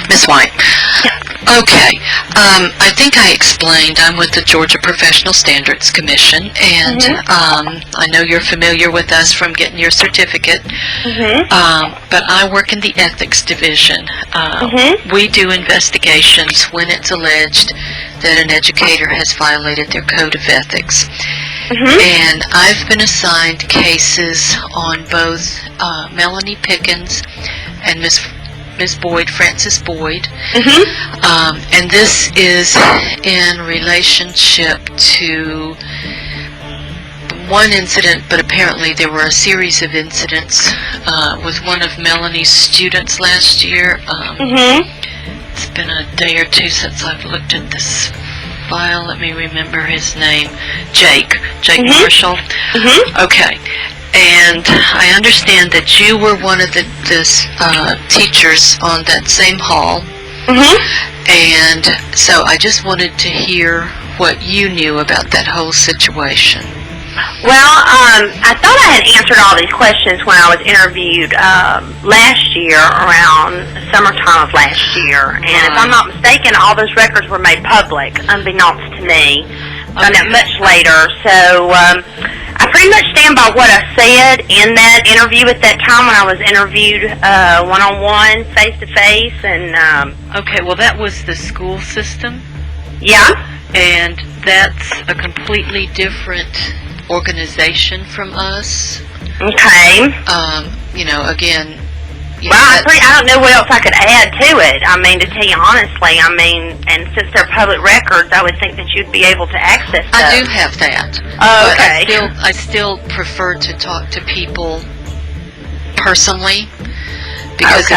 Miss White. Okay. I think I explained I'm with the Georgia Professional Standards Commission, and I know you're familiar with us from getting your certificate, but I work in the Ethics Division. We do investigations when it's alleged that an educator has violated their code of ethics. And I've been assigned cases on both Melanie Pickens and Miss Boyd, Frances Boyd, and this is in relationship to one incident, but apparently there were a series of incidents with one of Melanie's students last year. It's been a day or two since I've looked at this file. Let me remember his name. Jake Marshall. Okay. And I understand that you were one of the teachers on that same hall. And so I just wanted to hear what you knew about that whole situation. Well, I thought I had answered all these questions when I was interviewed last year, around summertime of last year. And if I'm not mistaken, all those records were made public, unbeknownst to me. Found out much later. So I pretty much stand by what I said in that interview at that time when I was interviewed one-on-one, face-to-face. And okay, well, that was the school system? Yeah. And that's a completely different organization from us. Okay. You know, again... Well, I don't know what else I could add to it. I mean, to tell you honestly, and since they're public records, I would think that you'd be able to access those. I do have that. Oh, okay. But I still prefer to talk to people personally, because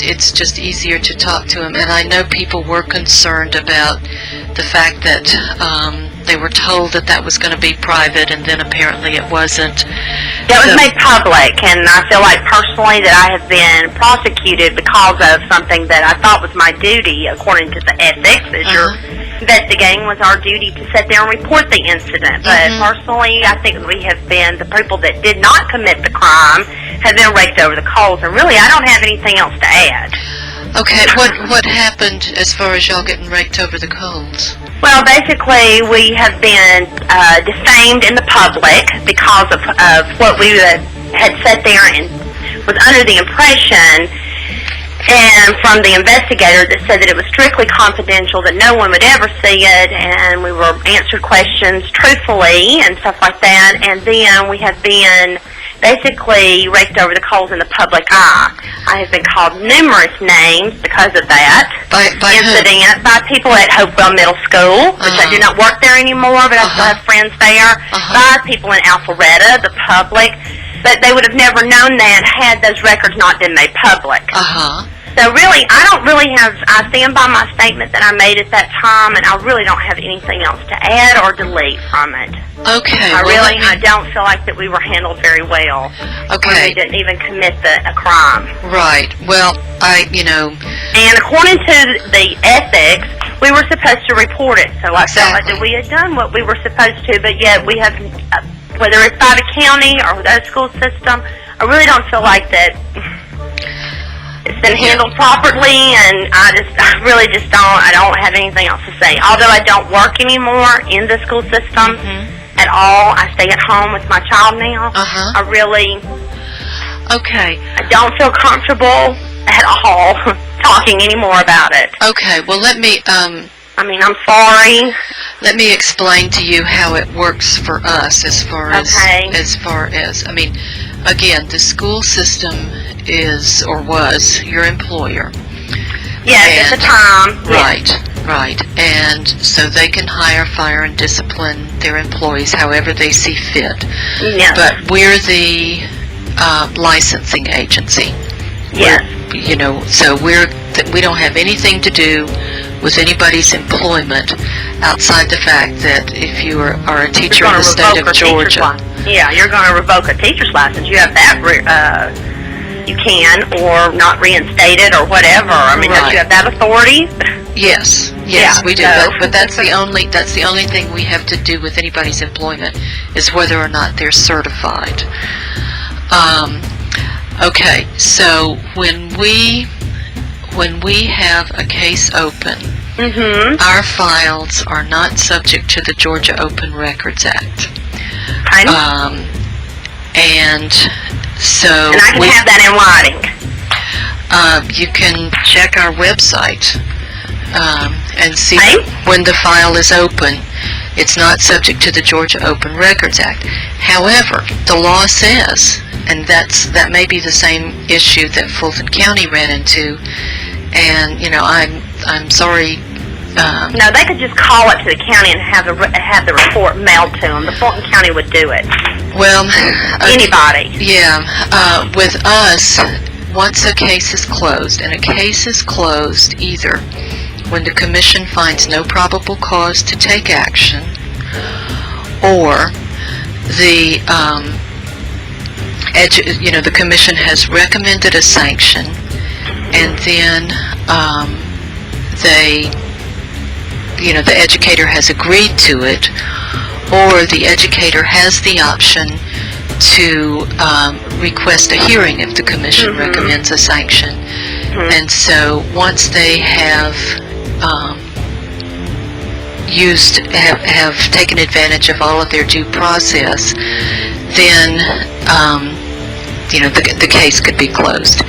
it's just easier to talk to them. And I know people were concerned about the fact that they were told that was going to be private, and then apparently it wasn't. That was made public, and I feel like personally that I have been prosecuted because of something that I thought was my duty, according to the ethics, as you're investigating, was our duty to sit there and report the incident. But personally, I think we have been, the people that did not commit the crime have been raked over the coals, and really I don't have anything else to add. Okay, what happened as far as y'all getting raked over the coals? Well, basically, we have been defamed in the public because of what we had sat there and was under the impression, and from the investigator that said that it was strictly confidential, that no one would ever see it, and we were answered questions truthfully and stuff like that, and then we have been basically raked over the coals in the public eye. I have been called numerous names because of that incident by people at Hopewell Middle School, which I do not work there anymore, but I still have friends there, by people in Alpharetta, the public, but they would have never known that had those records not been made public. So really, I stand by my statement that I made at that time, and I really don't have anything else to add or delete from it. Okay. I don't feel like that we were handled very well. Okay. We didn't even commit a crime. Right. Well, And according to the ethics, we were supposed to report it. So I felt like that we had done what we were supposed to, but yet we have, whether it's by the county or the school system, I really don't feel like that it's been handled properly, and I don't have anything else to say. Although I don't work anymore in the school system at all, I stay at home with my child now. I don't feel comfortable at all talking anymore about it. Okay, well let me, I'm sorry. Let me explain to you how it works for us as far as, again, the school system is, or was, your employer. Yes, at the time. Right. And so they can hire, fire, and discipline their employees however they see fit. Yes. But we're the licensing agency. Yes. So we don't have anything to do with anybody's employment outside the fact that if you are a teacher in the state of Georgia. Yeah, you're going to revoke a teacher's license. You have that, you can, or not reinstate it or whatever. Don't you have that authority? Yes, we do. But that's the only thing we have to do with anybody's employment is whether or not they're certified. Okay, so when we when we have a case open, Mm-hmm. our files are not subject to the Georgia Open Records Act. Okay. And so And I can have that in writing. you can check our website and see Okay. when the file is open. It's not subject to the Georgia Open Records Act. However, the law says, and that may be the same issue that Fulton County ran into, and I'm sorry. No, they could just call it to the county and have the report mailed to them. The Fulton County would do it. Well, Anybody. yeah. With us, once a case is closed, and a case is closed either when the commission finds no probable cause to take action, or the the commission has recommended a sanction, and then the educator has agreed to it, or the educator has the option to request a hearing if the commission recommends a sanction. And so once they have have taken advantage of all of their due process, then the case could be closed.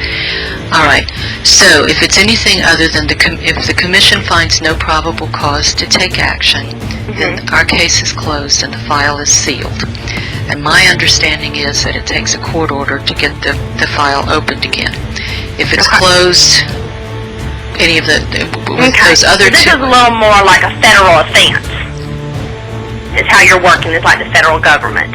All right. So if it's anything other than if the commission finds no probable cause to take action, then our case is closed and the file is sealed. And my understanding is that it takes a court order to get the file opened again. If it's closed, any of those other This two. is a little more like a federal offense. Is how you're working. It's like the federal government.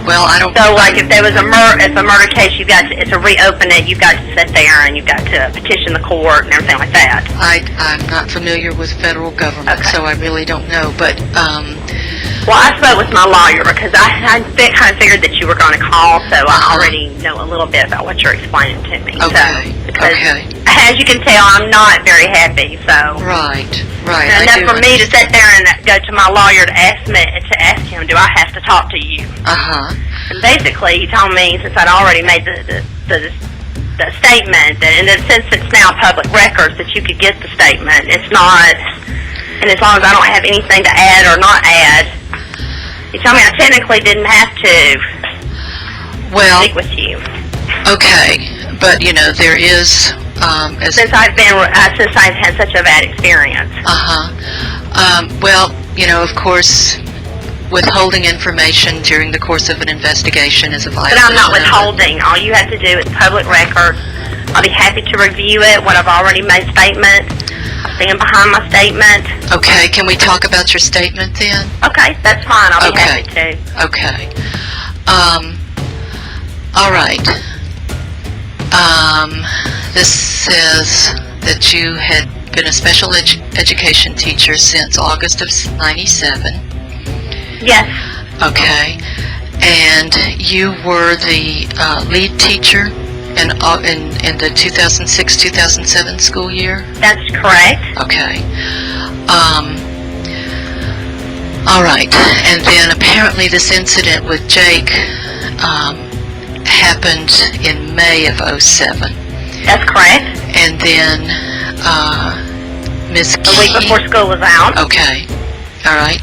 Well, I don't. So, like, if there was a murder case, to reopen it. You've got to sit there and you've got to petition the court and everything like that. I'm not familiar with federal government, so I really don't know. But well, I spoke with my lawyer because I kind of figured that you were going to call, so I already know a little bit about what you're explaining to me. Okay. So, because, Okay. as you can tell, I'm not very happy. So. Right. And enough for me to sit there and go to my lawyer to ask him, do I have to talk to you? And basically, he told me, since I'd already made the statement, that since it's now public records, that you could get the statement. It's not, and as long as I don't have anything to add or not add, he told me I technically didn't have to speak with you. Okay, but there is since I've had such a bad experience. Well, of course, withholding information during the course of an investigation is a violation. But I'm not withholding. All you have to do is public record. I'll be happy to review it. What I've already made statement. I stand behind my statement. Okay, can we talk about your statement then? Okay, that's fine. I'll be happy to. Okay. All right. This says that you had been a special education teacher since August of '97. Yes. Okay. And you were the lead teacher in the 2006-2007 school year? That's correct. Okay. All right. And then apparently this incident with Jake happened in May of '07. That's correct. And then Ms. King... The week before school was out. Okay. All right.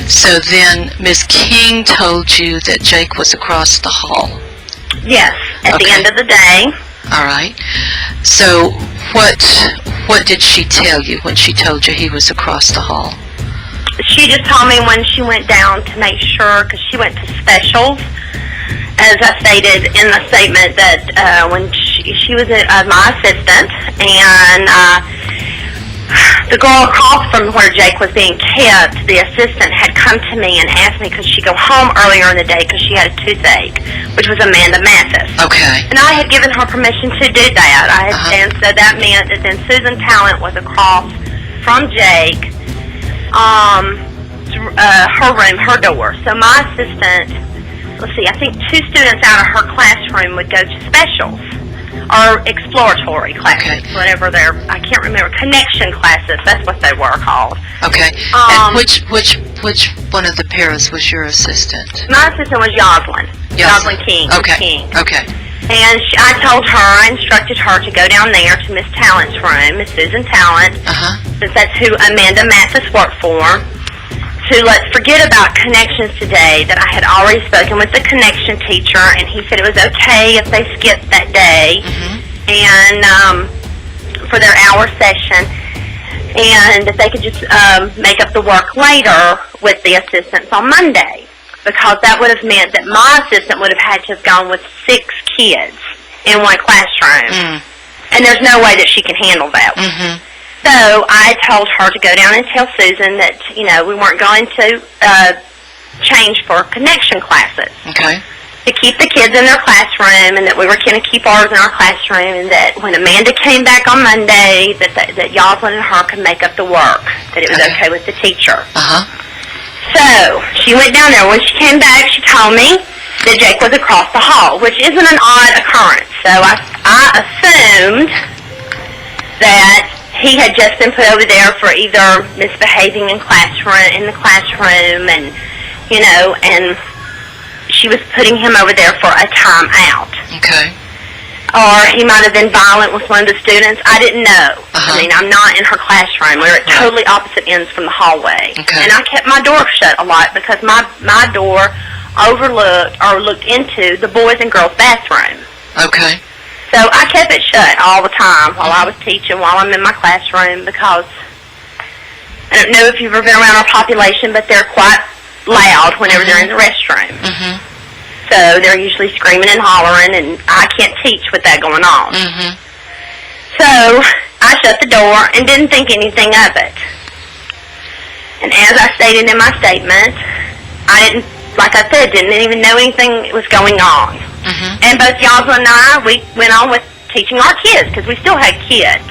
So then Ms. King told you that Jake was across the hall. Yes, at the end of the day. All right. So what did she tell you when she told you he was across the hall? She just told me when she went down to make sure, because she went to specials, as I stated in the statement, that when she was my assistant, and the girl across from where Jake was being kept, the assistant had come to me and asked me could she go home earlier in the day because she had a toothache, which was Amanda Mathis. Okay. And I had given her permission to do that. And so that meant that then Susan Talent was across from Jake, her room, her door. So my assistant, let's see, I think 2 students out of her classroom would go to specials. Or exploratory classes, whatever they're, I can't remember, connection classes, that's what they were called. Okay. And which one of the paras was your assistant? My assistant was Yoslin. Yoslin King. Okay. King. Okay. And I instructed her to go down there to Miss Talent's room, Miss Susan Talent, since that's who Amanda Mathis worked for, to let's forget about connections today, that I had already spoken with the connection teacher, and he said it was okay if they skipped that day, and for their hour session, and that they could just make up the work later with the assistants on Monday. Because that would have meant that my assistant would have had to have gone with 6 kids in one classroom. And there's no way that she can handle that. So I told her to go down and tell Susan that, we weren't going to change for connection classes. Okay. To keep the kids in their classroom, and that we were going to keep ours in our classroom, and that when Amanda came back on Monday, that Yoslin and her could make up the work, that it was okay with the teacher. So, she went down there. When she came back, she told me that Jake was across the hall, which isn't an odd occurrence. So, I assumed that he had just been put over there for either misbehaving in the classroom, and, and she was putting him over there for a time out. Okay. Or he might have been violent with one of the students. I didn't know. I mean, I'm not in her classroom. We're at totally opposite ends from the hallway. Okay. And I kept my door shut a lot because my door looked into the boys' and girls' bathroom. Okay. So I kept it shut all the time while I was teaching, while I'm in my classroom, because I don't know if you've ever been around our population, but they're quite loud whenever they're in the restroom. So they're usually screaming and hollering, and I can't teach with that going on. So I shut the door and didn't think anything of it. And as I stated in my statement, I didn't even know anything was going on. And both Yoslin and I, we went on with teaching our kids, because we still had kids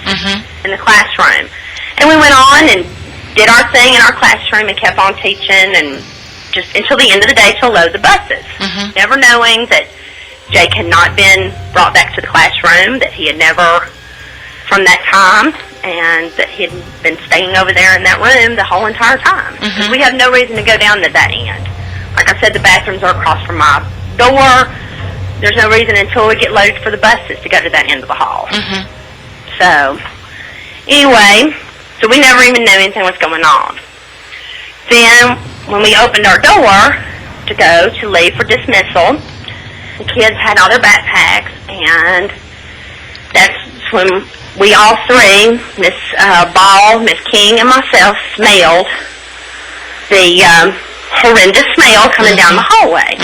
in the classroom. And we went on and did our thing in our classroom and kept on teaching, and just until the end of the day to load the buses. Never knowing that Jake had not been brought back to the classroom, that he had never, from that time, and that he had been staying over there in that room the whole entire time. We have no reason to go down to that end. Like I said, the bathrooms are across from my door. There's no reason until we get loaded for the buses to go to that end of the hall. So, anyway, so we never even knew anything was going on. Then, when we opened our door to go to leave for dismissal, the kids had all their backpacks, and that's when we all three, Miss Ball, Miss King, and myself, smelled the horrendous smell coming down the hallway,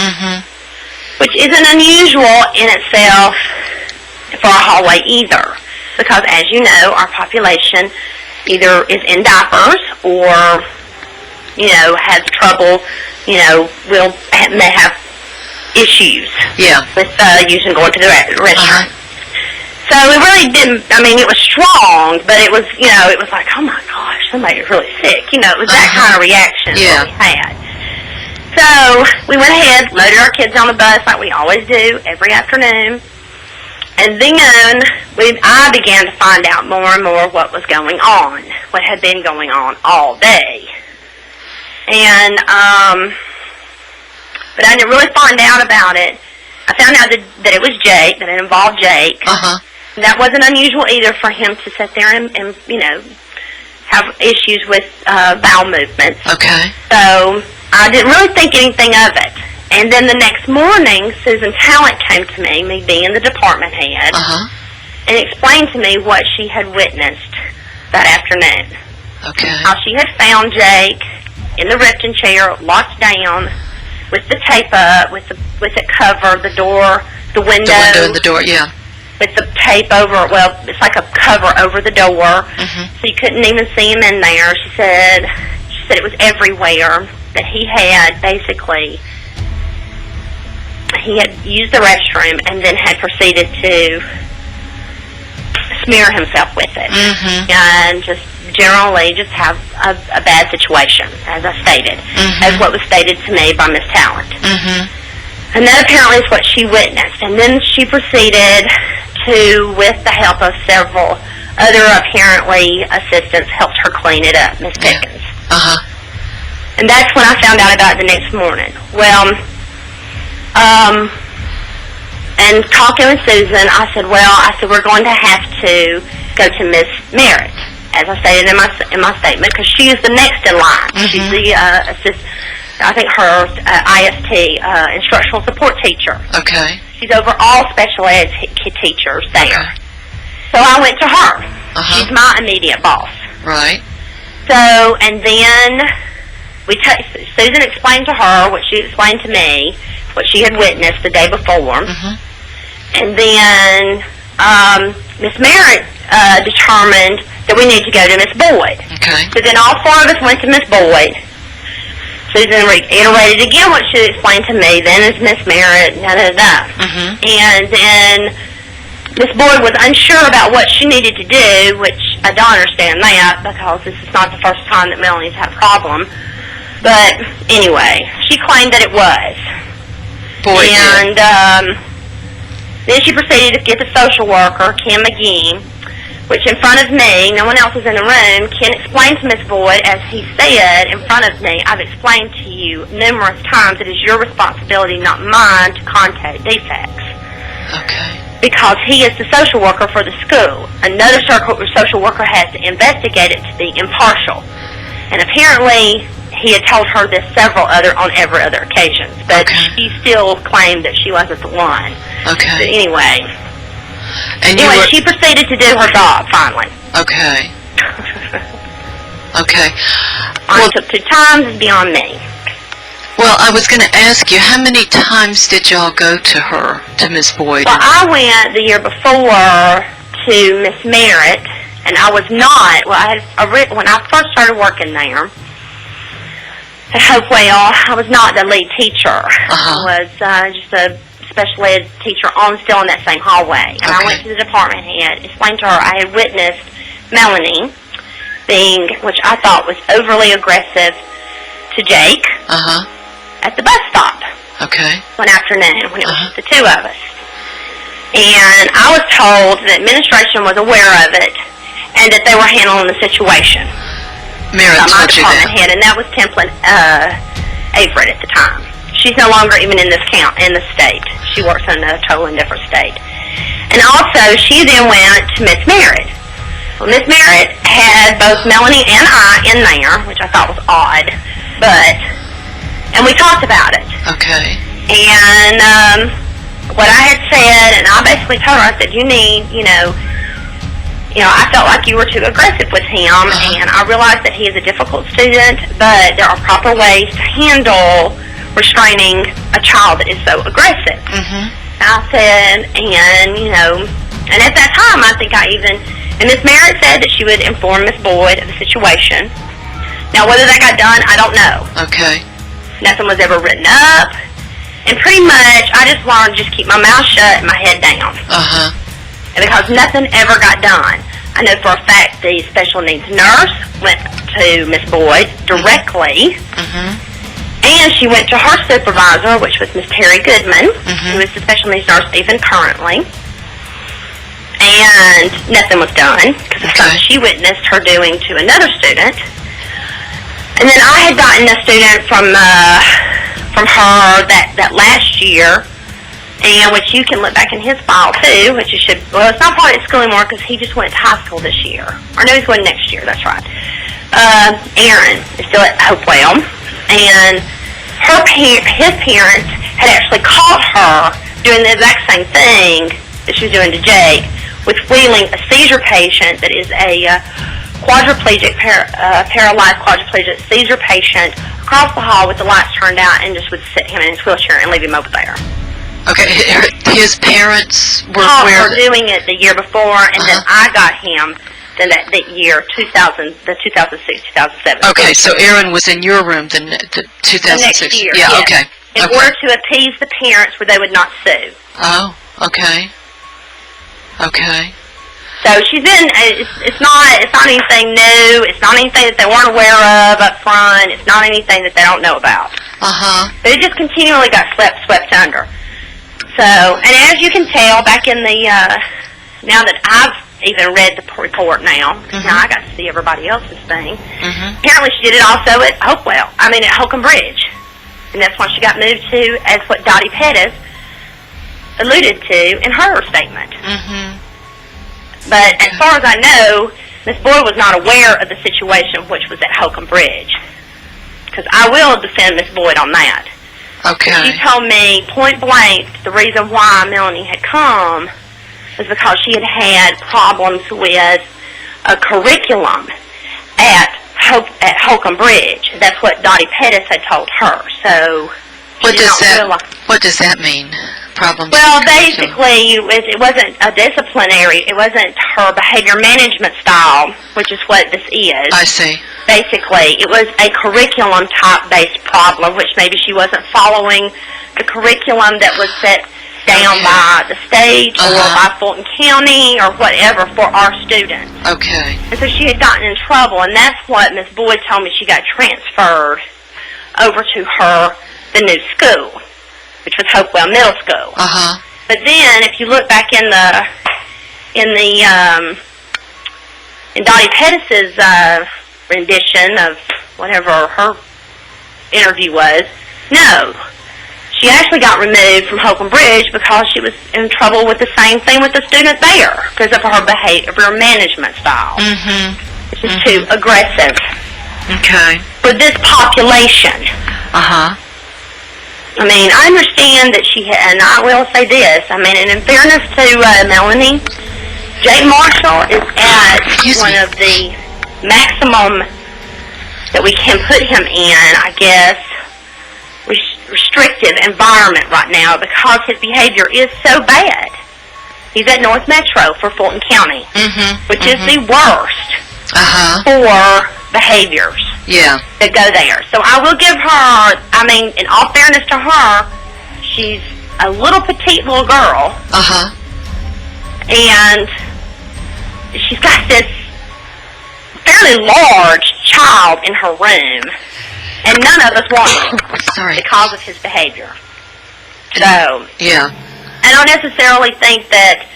which isn't unusual in itself for a hallway either, because as you know, our population either is in diapers or has trouble, may have issues with using going to the restroom. So it really didn't, it was strong, but it was, it was like, oh my gosh, somebody's really sick. It was that kind of reaction that we had. So we went ahead, loaded our kids on the bus like we always do every afternoon. And then I began to find out more and more what was going on, what had been going on all day. And, but I didn't really find out about it. I found out that it was Jake, that it involved Jake. That wasn't unusual either for him to sit there and have issues with bowel movements. Okay. So I didn't really think anything of it. And then the next morning, Susan Talent came to me being the department head, and explained to me what she had witnessed that afternoon. Okay. How she had found Jake in the resting chair, locked down, with the tape up, with it covered, the door, the window. The window and the door, with the tape over, well, it's like a cover over the door, so you couldn't even see him in there. She said it was everywhere, that he had basically, he had used the restroom and then had proceeded to smear himself with it, and just generally just have a bad situation, as I stated, as what was stated to me by Miss Talent. And that apparently is what she witnessed. And then she proceeded to, with the help of several other apparently assistants, helped her clean it up, Miss Pickens. And that's when I found out about it the next morning. Well, And talking with Susan, I said, we're going to have to go to Miss Merritt, as I stated in my statement, because she is the next in line. She's the I think her IST, instructional support teacher. Okay. She's over all special ed teachers there. Okay. So I went to her. She's my immediate boss. Right. So, and then Susan explained to her what she explained to me, what she had witnessed the day before. And then Miss Merritt determined that we need to go to Miss Boyd. Okay. So then all four of us went to Miss Boyd. Susan reiterated again what she explained to me. Then is Miss Merritt, And then Miss Boyd was unsure about what she needed to do, which I don't understand that because this is not the first time that Melanie's had a problem. But anyway, she claimed that it was. Boyd and then she proceeded to get the social worker, Kim McGee, which in front of me, no one else was in the room, Ken explained to Miss Boyd, as he said in front of me, I've explained to you numerous times it is your responsibility, not mine, to contact defects. Okay. Because he is the social worker for the school. Another social worker has to investigate it to be impartial. And apparently, he had told her this on every other occasion. But she still claimed that she wasn't the one. Okay. But anyway. And she proceeded to do her job, finally. Okay. Okay. Well, took 2 times is beyond me. Well, I was going to ask you, how many times did y'all go to her, to Miss Boyd? Well, I went the year before to Miss Merritt, and I was not, when I first started working there at Hopewell, I was not the lead teacher. I was just a special ed teacher still in that same hallway. And I went to the department head, explained to her I had witnessed Melanie being, which I thought was overly aggressive, to Jake at the bus stop. Okay. One afternoon when it was just the 2 of us. And I was told that administration was aware of it and that they were handling the situation. Merritt my told you department that. head, and that was Templin Everett at the time. She's no longer even in the state. She works in a totally different state. And also, she then went to Miss Merritt. Well, Miss Merritt had both Melanie and I in there, which I thought was odd, and we talked about it. Okay. And what I had said, and I basically told her, I said, I felt like you were too aggressive with him, and I realized that he is a difficult student, but there are proper ways to handle restraining a child that is so aggressive. I said, and at that time, I think and Miss Merritt said that she would inform Miss Boyd of the situation. Now, whether that got done, I don't know. Okay. Nothing was ever written up, and pretty much, I just learned to just keep my mouth shut and my head down. And because nothing ever got done. I know for a fact the special needs nurse went to Miss Boyd directly, and she went to her supervisor, which was Miss Terry Goodman, who is the special needs nurse even currently, and nothing was done, because she witnessed her doing to another student. And then I had gotten a student from her that last year, and which you can look back in his file too, which you should, it's not part of school anymore because he just went to high school this year. Or no, he's going next year, that's right. Aaron is still at Hopewell, and his parents had actually caught her doing the exact same thing that she was doing to Jake, with wheeling a seizure patient that is a paralyzed quadriplegic seizure patient across the hall with the lights turned out, and just would sit him in his wheelchair and leave him over there. Okay, his parents were were doing it the year before, and then I got him that year, 2006, 2007. Okay, so Aaron was in your room the 2006. The next year, yeah, yes. okay. In order to appease the parents where they would not sue. Oh, okay. Okay. So she's in. It's not anything new. It's not anything that they weren't aware of up front. It's not anything that they don't know about. But it just continually got swept under. So, and as you can tell, back in the now that I've even read the report now I got to see everybody else's thing. Apparently, she did it also at at Holcomb Bridge, and that's when she got moved to as what Dottie Pettis alluded to in her statement. Mm-hmm. But as far as I know, Miss Boyd was not aware of the situation which was at Holcomb Bridge. Because I will defend Miss Boyd on that. Okay. She told me point blank the reason why Melanie had come was because she had had problems with a curriculum at Holcomb Bridge. That's what Dottie Pettis had told her. So What does that mean? Problems? Well, with curriculum? basically, it wasn't a disciplinary. It wasn't her behavior management style, which is what this is. I see. Basically, it was a curriculum-type-based problem, which maybe she wasn't following the curriculum that was set down by the state or by Fulton County or whatever for our students. Okay. And so she had gotten in trouble, and that's what Miss Boyd told me. She got transferred over to the new school, which was Hopewell Middle School. Uh-huh. But then, if you look back in Dottie Pettis's rendition of whatever her interview was, no. She actually got removed from Holcomb Bridge because she was in trouble with the same thing with the student there because of her behavior management style, which is too aggressive Okay. for this population. Uh-huh. I mean, I understand that she had, and I will say this, I mean, and in fairness to Melanie, Jay Marshall is at one of the maximum that we can put him in, I guess, restrictive environment right now because his behavior is so bad. He's at North Metro for Fulton County, which is the worst for behaviors that go there. So I will give her, I mean, in all fairness to her, she's a little petite little girl. And she's got this fairly large child in her room, and none of us want him because of his behavior. So, I don't necessarily think that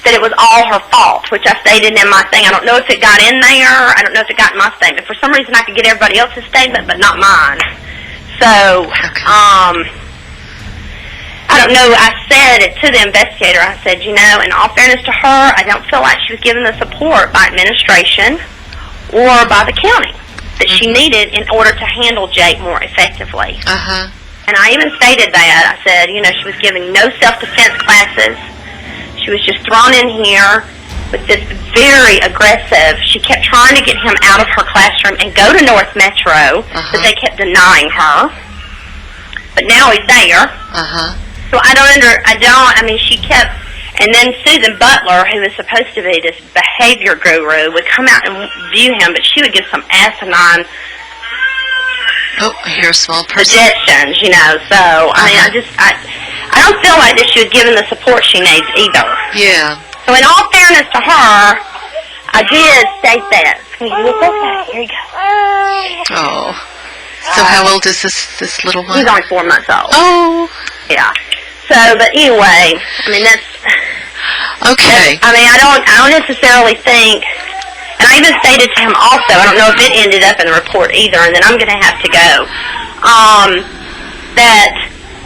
it was all her fault, which I stated in my thing. I don't know if it got in there. I don't know if it got in my statement. For some reason, I could get everybody else's statement, but not mine. So, I don't know. I said it to the investigator. I said, you know, in all fairness to her, I don't feel like she was given the support by administration or by the county that she needed in order to handle Jake more effectively. And I even stated that. I said, you know, she was giving no self-defense classes. She was just thrown in here with this very aggressive. She kept trying to get him out of her classroom and go to North Metro, but they kept denying her. But now he's there. So I mean, she kept, and then Susan Butler, who is supposed to be this behavior guru, would come out and view him, but she would give some asinine I hear a small person. suggestions, you know. So, I mean, I don't feel like that she was given the support she needs either. Yeah. So in all fairness to her, I did state that. Here you go. Oh. So how old is this little one? He's only 4 months old. Oh. Yeah. So, but anyway, I mean, that's... Okay. I mean, I don't necessarily think... And I even stated to him also, I don't know if it ended up in the report either, and then I'm going to have to go, that,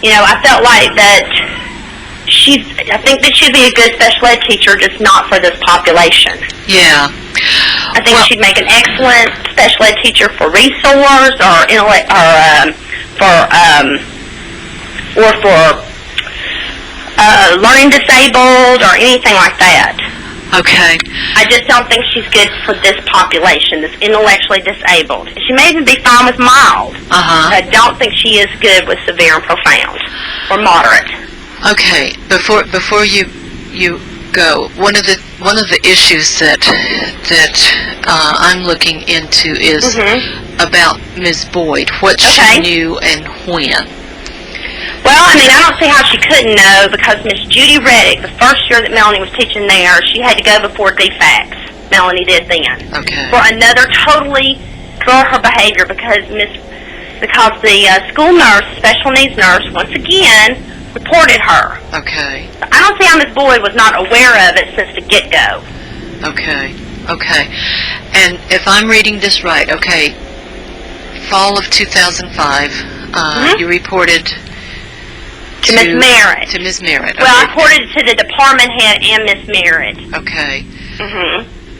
you know, I felt like that I think that she'd be a good special ed teacher, just not for this population. Yeah. I think she'd make an excellent special ed teacher for resource or for learning disabled or anything like that. Okay. I just don't think she's good for this population, this intellectually disabled. She may even be fine with mild. I don't think she is good with severe and profound or moderate. Okay. Before you go, one of the issues that I'm looking into is about Ms. Boyd, what she knew and when. Well, I mean, I don't see how she couldn't know because Miss Judy Reddick, the first year that Melanie was teaching there, she had to go before DFACS. Melanie did then. Okay. For another totally for her behavior because the school nurse, special needs nurse, once again reported her. Okay. So I don't see how Miss Boyd was not aware of it since the get-go. Okay. Okay. And if I'm reading this right, okay, fall of 2005, you reported To Miss Merritt. To Miss Merritt. Well, I Okay. reported it to the department head and Miss Merritt. Okay.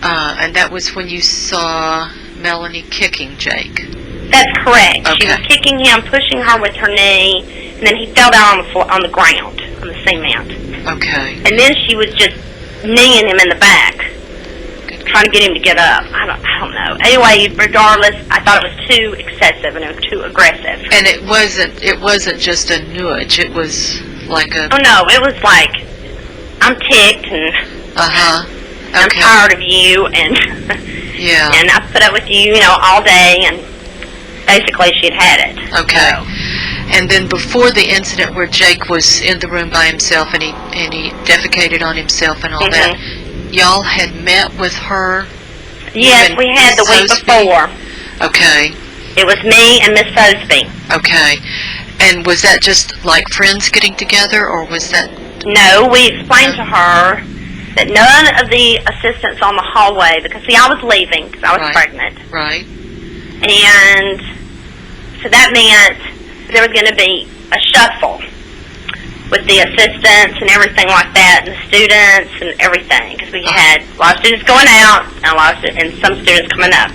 And that was when you saw Melanie kicking Jake. That's correct. She was Okay. kicking him, pushing her with her knee, and then he fell down on the floor, on the ground, on the cement. Okay. And then she was just kneeing him in the back, trying to get him to get up. I don't know. Anyway, regardless, I thought it was too excessive and it was too aggressive. And it wasn't just a nudge. It was like a. Oh no, it was like, I'm ticked and I'm Okay. tired of you and Yeah. and I put up with you, all day, and basically she'd had it. Okay. So, And then before the incident where Jake was in the room by himself and he defecated on himself and all that, y'all had met with her? yes, and we had the week Sosby? before. Okay. It was me and Miss Sosby. Okay. And was that just like friends getting together, or was that? No, we explained to her that none of the assistants on the hallway, because see, I was leaving because I was Right. pregnant, Right. and so that meant there was going to be a shuffle with the assistants and everything like that, and the students and everything, because we had a lot of students going out and and some students coming up.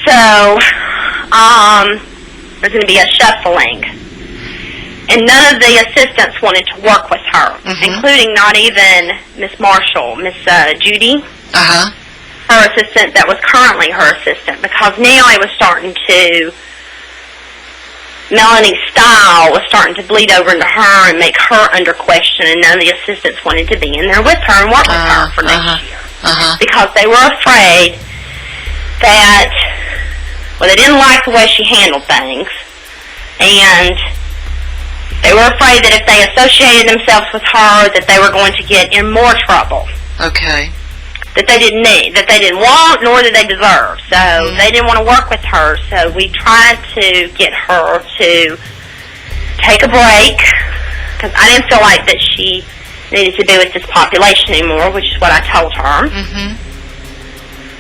So there's going to be a shuffling. And none of the assistants wanted to work with her, including not even Miss Marshall, Miss Judy, her assistant that was currently her assistant, because now it was starting to, Melanie's style was starting to bleed over into her and make her under question, and none of the assistants wanted to be in there with her and work with her for next year. Because they were afraid that, well, they didn't like the way she handled things, and they were afraid that if they associated themselves with her, that they were going to get in more trouble. Okay. That they didn't need, that they didn't want, nor did they deserve. So they didn't want to work with her. So we tried to get her to take a break, because I didn't feel like that she needed to be with this population anymore, which is what I told her.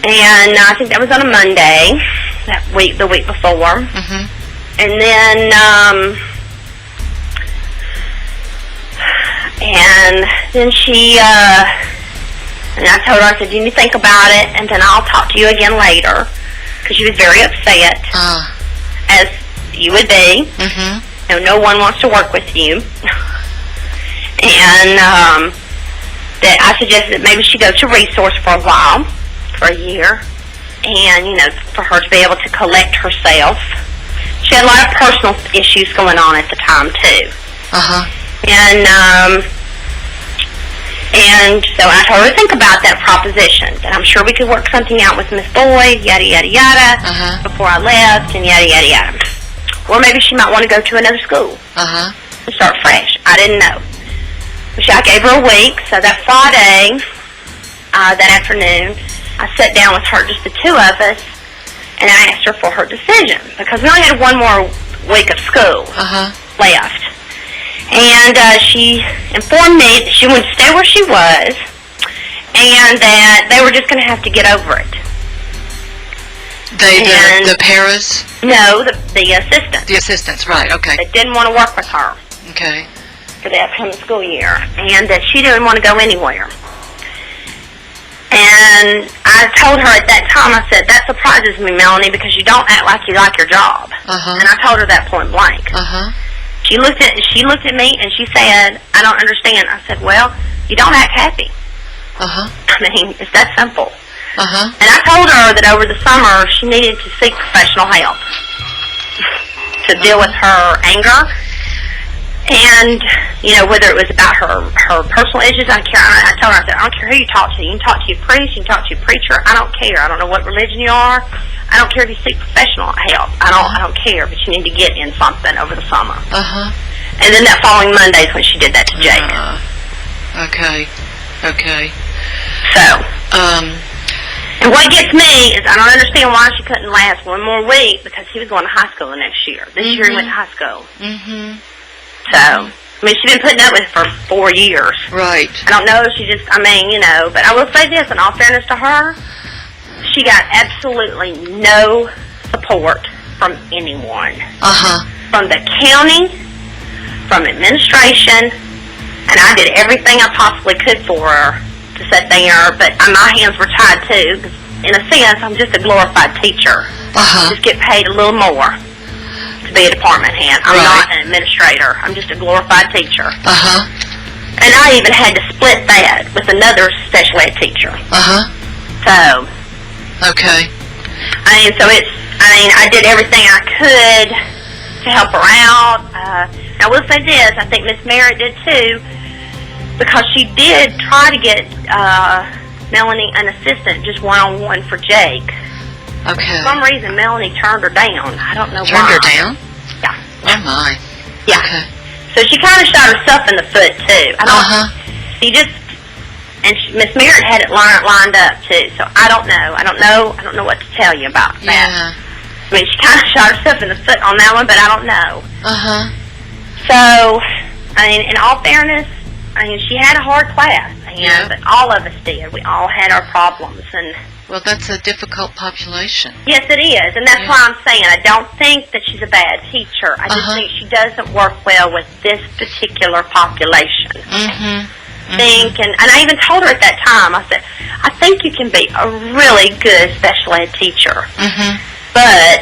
And I think that was on a Monday, that week, the week before. And then, she, and I told her, I said, you need to think about it, and then I'll talk to you again later, because she was very upset, as you would be. No one wants to work with you. And that I suggested that maybe she go to Resource for a while, for a year, and, for her to be able to collect herself. She had a lot of personal issues going on at the time, too. And so I told her to think about that proposition, that I'm sure we could work something out with Miss Boyd, yada, yada, yada, before I left, and yada, yada, yada. Or maybe she might want to go to another school and start fresh. I didn't know. But I gave her a week, so that Friday, that afternoon, I sat down with her, just the two of us, and I asked her for her decision, because we only had one more week of school left. And she informed me that she wanted to stay where she was, and that they were just going to have to get over it. The paras? No, the assistants. The assistants, right, okay. That didn't want to work with her. Okay. For the upcoming school year, and that she didn't want to go anywhere. And I told her at that time, I said, that surprises me, Melanie, because you don't act like you like your job. And I told her that point blank. She looked at me and she said, I don't understand. I said, well, you don't act happy. I mean, it's that simple. And I told her that over the summer she needed to seek professional help to deal with her anger, and whether it was about her personal issues. I told her, I said, I don't care who you talk to. You can talk to your priest, you can talk to your preacher. I don't care. I don't know what religion you are. I don't care if you seek professional help. I don't care, but you need to get in something over the summer. And then that following Monday is when she did that to Jake. Okay. So, and what gets me is I don't understand why she couldn't last one more week, because he was going to high school the next year. This year he went to high school. So, I mean, she's been putting up with it for 4 years. Right. I don't know, but I will say this, in all fairness to her, she got absolutely no support from anyone. From the county, from administration, and I did everything I possibly could for her to sit there, but my hands were tied too. 'Cause in a sense, I'm just a glorified teacher. I just get paid a little more to be a department hand. I'm not an administrator. I'm just a glorified teacher. And I even had to split that with another special ed teacher. So. Okay. I did everything I could to help her out. I will say this, I think Miss Merritt did too, because she did try to get Melanie an assistant, just one-on-one for Jake. Okay. For some reason, Melanie turned her down. I don't know why. Turned her down? Yeah. Oh, my. Yeah. Okay. So she kind of shot herself in the foot, too. She just... And Miss Merritt had it lined up, too. So I don't know. I don't know what to tell you about that. Yeah. I mean, she kind of shot herself in the foot on that one, but I don't know. So, in all fairness, she had a hard class. But all of us did. We all had our problems, and... Well, that's a difficult population. Yes, it is, and that's why I'm saying I don't think that she's a bad teacher. I just think she doesn't work well with this particular population. And I even told her at that time, I said, I think you can be a really good special ed teacher, but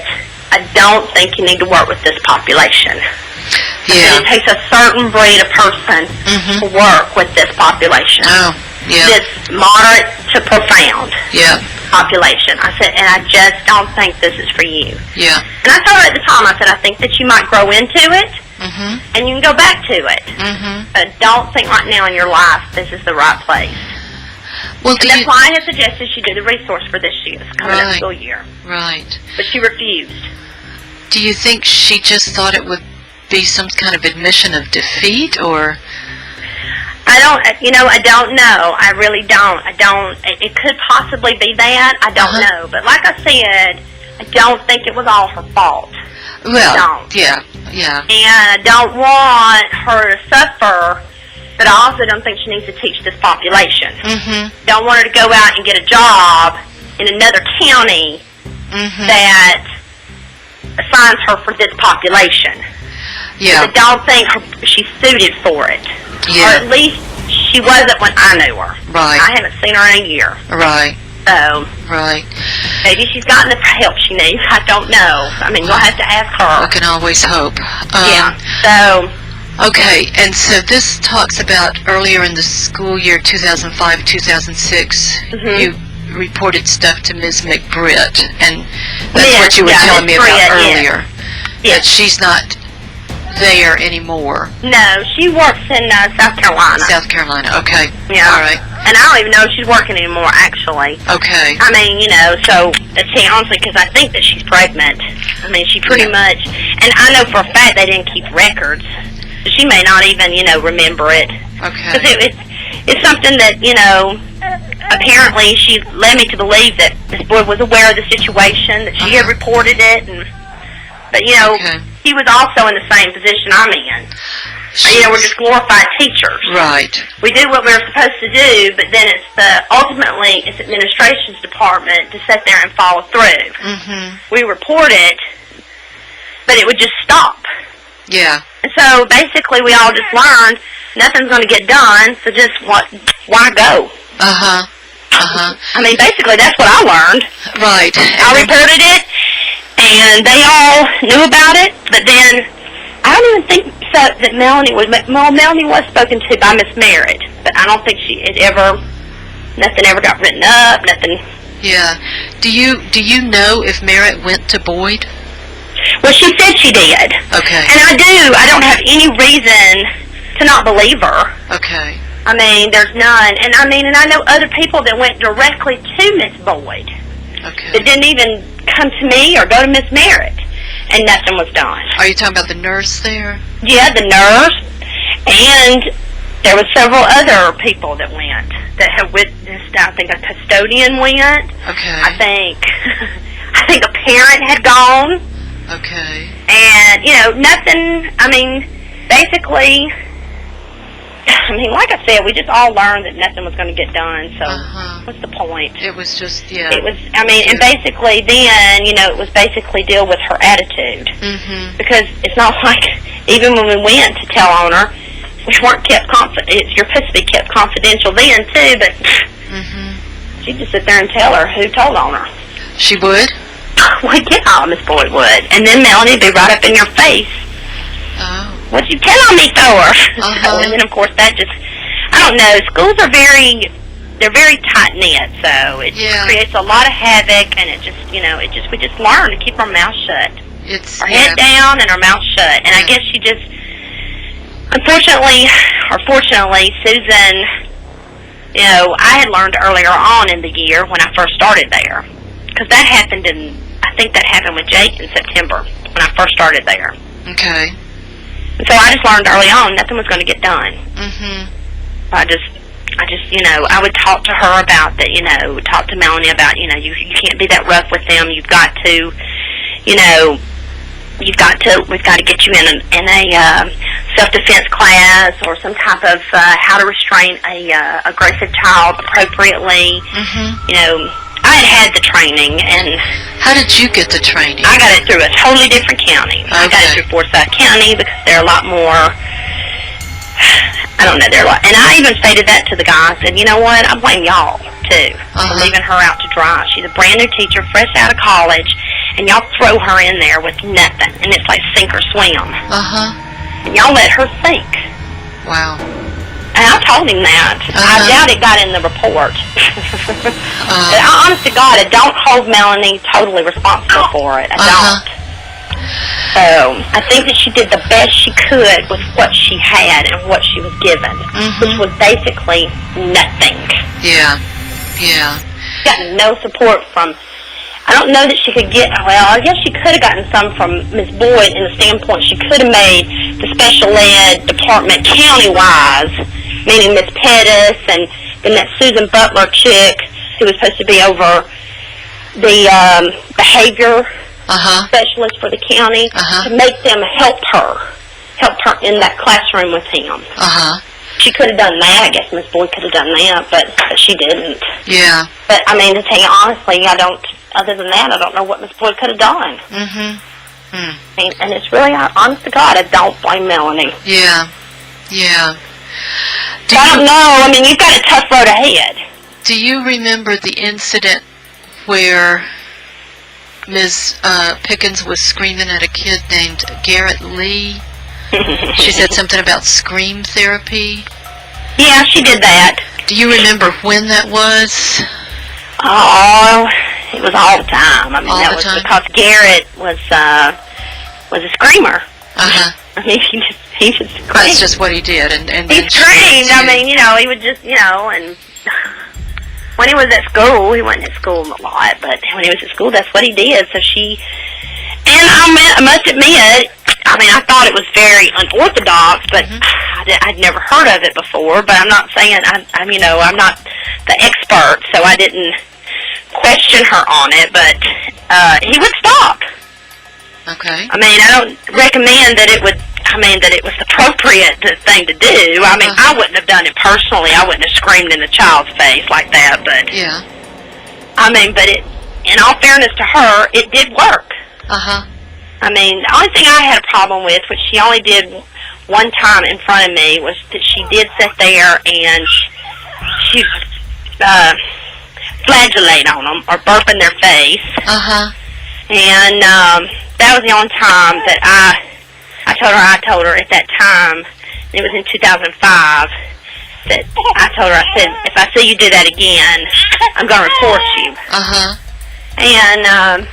I don't think you need to work with this population. Yeah. It takes a certain breed of person to work with this population. Oh, yeah. This moderate to profound population. I said, and I just don't think this is for you. Yeah. And I told her at the time, I said, I think that you might grow into it, and you can go back to it. But don't think right now in your life this is the right place. Well, and that's why I had suggested she do the resource for this year, this coming up school year. Right. But she refused. Do you think she just thought it would be some kind of admission of defeat, or? I don't know. I really don't. It could possibly be that. I don't know. But like I said, I don't think it was all her fault. Well, yeah. And I don't want her to suffer, but I also don't think she needs to teach this population. Don't want her to go out and get a job in another county that assigns her for this population. Yeah. I don't think she's suited for it. Yeah. Or at least she wasn't when I knew her. Right. I haven't seen her in a year. Right. So. Right. Maybe she's gotten the help she needs. I don't know. I mean, you'll have to ask her. I can always hope. So. Okay, and so this talks about earlier in the school year 2005-2006, you reported stuff to Ms. McBritt, and that's what you were telling me about earlier. That she's not there anymore. No, she works in South Carolina. South Carolina, okay. Yeah. All right. And I don't even know if she's working anymore, actually. Okay. I mean, so, to say honestly, because I think that she's pregnant. I mean, she pretty much, and I know for a fact they didn't keep records. So she may not even, remember it. Okay. Because it's something that, apparently she led me to believe that this boy was aware of the situation, that she had reported it, but, he was also in the same position I'm in. We're just glorified teachers. Right. We do what we're supposed to do, but then ultimately it's administration's department to sit there and follow through. We report it, but it would just stop. Yeah. And so basically we all just learned nothing's going to get done, so just why go? I mean, basically that's what I learned. Right. I reported it, and they all knew about it, but then I don't even think that Melanie was spoken to by Miss Merritt, but I don't think nothing ever got written up, nothing. Yeah. Do you know if Merritt went to Boyd? Well, she said she did. Okay. And I don't have any reason to not believe her. Okay. I mean, there's none. And I know other people that went directly to Miss Boyd. Okay. That didn't even come to me or go to Miss Merritt, and nothing was done. Are you talking about the nurse there? Yeah, the nurse, and there were several other people that went, that had witnessed. I think a custodian went. Okay. I think a parent had gone. Okay. And, nothing, basically, like I said, we just all learned that nothing was going to get done, so what's the point? It was just, It was, and basically then, it was basically deal with her attitude. Because it's not like even when we went to tell on her, we weren't kept you're supposed to be kept confidential then, too, but she'd just sit there and tell her who told on her. She would? Well, yeah, Miss Boyd would. And then Melanie would be right up in your face. Oh. What'd you tell on me for? So, and then, of course, that just, I don't know, schools are they're very tight-knit, so it creates a lot of havoc, and it just, we just learn to keep our mouth shut. Our head down and our mouth shut. And I guess she just, unfortunately, or fortunately, Susan, I had learned earlier on in the year when I first started there, because that happened I think that happened with Jake in September when I first started there. Okay. And so I just learned early on nothing was going to get done. I just, I would talk to her about that, talk to Melanie about, you can't be that rough with them. You've got to, we've got to get you in a self-defense class or some type of how to restrain a aggressive child appropriately. I had the training, and how did you get the training? I got it through a totally different county. Okay. I got it through Forsyth County because they're a lot more. I don't know, they're a lot. And I even stated that to the guy. I said, you know what? I blame y'all too for leaving her out to dry. She's a brand new teacher, fresh out of college, and y'all throw her in there with nothing, and it's like sink or swim. And y'all let her sink. Wow. And I told him that. I doubt it got in the report. But honest to God, I don't hold Melanie totally responsible for it. I don't. So I think that she did the best she could with what she had and what she was given, which was basically nothing. Yeah. She got no support from. I don't know that she could get. Well, I guess she could have gotten some from Miss Boyd in the standpoint she could have made the special ed department county-wise, meaning Miss Pettis and then that Susan Butler chick who was supposed to be over the behavior specialist for the county, to make them help her in that classroom with him. She could have done that. I guess Miss Boyd could have done that, but she didn't. Yeah. But, I mean, to tell you honestly, other than that, I don't know what Miss Boyd could have done. And it's really, honest to God, I don't blame Melanie. Yeah. I don't know. I mean, you've got a tough road ahead. Do you remember the incident where Ms. Pickens was screaming at a kid named Garrett Lee? She said something about scream therapy. Yeah, she did that. Do you remember when that was? Oh, it was all the time. I mean, all that was because Garrett was a screamer. I mean, he just screamed. That's just what he did, and he screamed. I mean, he would just, and when he was at school, he wasn't at school a lot, but when he was at school, that's what he did. So and I must admit, I mean, I thought it was very unorthodox, but I'd never heard of it before. But I'm not saying I'm not the expert, so I didn't question her on it. But he would stop. Okay. I mean, I don't recommend that it was the appropriate thing to do. I mean, I wouldn't have done it personally. I wouldn't have screamed in the child's face like that. But yeah. I mean, but in all fairness to her, it did work. I mean, the only thing I had a problem with, which she only did one time in front of me, was that she did sit there and she flagellate on them or burp in their face. And that was the only time that I told her at that time, it was in 2005, that I told her, I said, if I see you do that again, I'm going to report you. And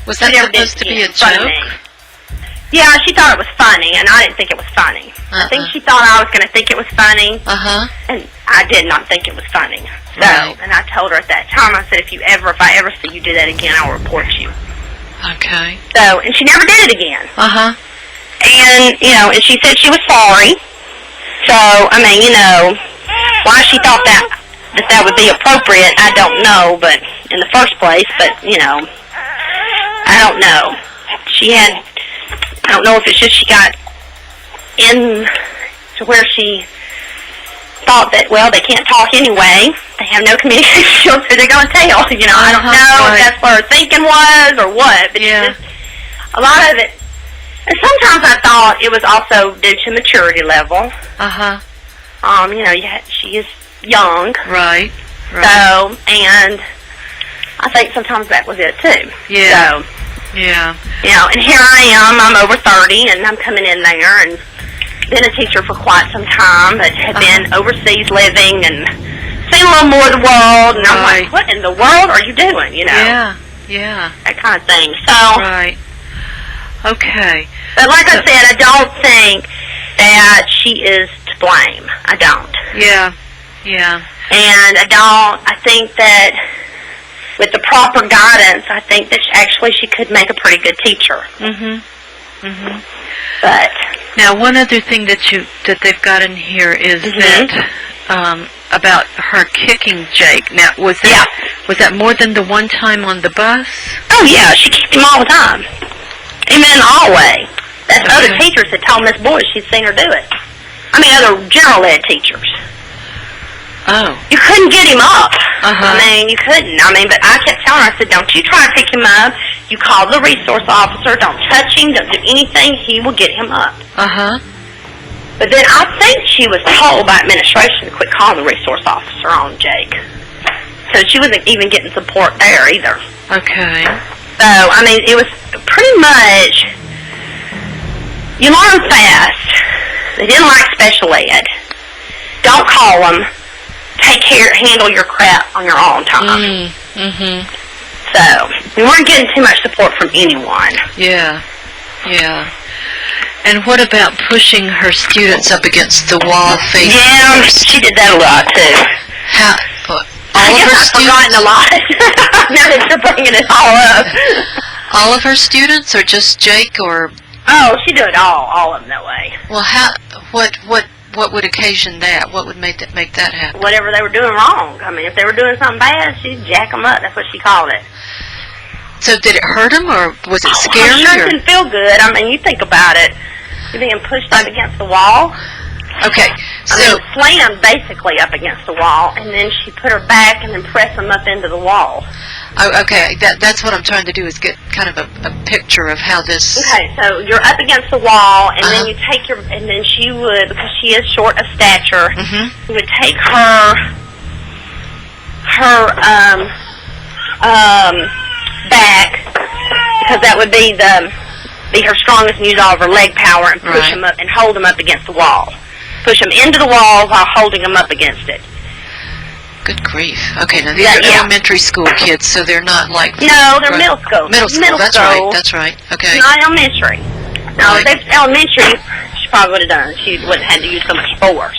was that supposed to be a joke? Yeah, she thought it was funny, and I didn't think it was funny. I think she thought I was going to think it was funny, and I did not think it was funny. So, and I told her at that time, I said, if I ever see you do that again, I'll report you. Okay. So, and she never did it again. And, and she said she was sorry. So, I mean, why she thought that would be appropriate, I don't know, but in the first place, but, I don't know. I don't know if it's just she got in to where she thought that, well, they can't talk anyway. They have no communication skills, so they're going to tell. I don't know if that's what her thinking was or what, but just, a lot of it, And sometimes I thought it was also due to maturity level. Uh-huh. She is young. Right. So, and I think sometimes that was it too. Yeah. So, yeah. And here I am, I'm over 30, and I'm coming in there and been a teacher for quite some time, but have been overseas living and seen a little more of the world, and I'm like, what in the world are you doing, Yeah. That kind of thing. So, right. Okay. But like I said, I don't think that she is to blame. I don't. Yeah. And I think that with the proper guidance, I think that she could make a pretty good teacher. But now, one other thing that they've got in here is that about her kicking Jake. Now, was that more than the one time on the bus? Oh yeah, she kicked him all the time, even in the hallway. That's other teachers had told Miss Boyd she'd seen her do it. I mean, other general ed teachers. Oh. You couldn't get him up. I mean, you couldn't. But I kept telling her, I said, don't you try to pick him up. You call the resource officer. Don't touch him. Don't do anything. He will get him up. But then I think she was told by administration to quit calling the resource officer on Jake. So she wasn't even getting support there either. Okay. So, it was pretty much, you learn fast. They didn't like special ed. Don't call them. Handle your crap on your own time. So, we weren't getting too much support from anyone. Yeah. And what about pushing her students up against the wall facing? Yeah, she did that a lot, too. I've forgotten a lot. Now that you're bringing it all up. All of her students, or just Jake, or? Oh, she did all of them that way. Well, what would occasion that? What would make that happen? Whatever they were doing wrong. If they were doing something bad, she'd jack them up. That's what she called it. So did it hurt them, or was it scary? I'm sure it didn't feel good. You think about it. You're being pushed up against the wall. Okay, so slammed basically up against the wall, and then she put her back and then pressed them up into the wall. Oh, okay, that's what I'm trying to do, is get kind of a picture of how this... Okay, so you're up against the wall, and then you take and then she would, because she is short of stature, you would take her back, because that would be her strongest, and use all of her leg power, and push them up and hold them up against the wall. Push them into the wall while holding them up against it. Good grief. Okay, now these are elementary school kids, so they're not like... No, they're middle school. Middle school, that's right. Okay. Not elementary. No, if they elementary, she probably would have done. She wouldn't have had to use so much force.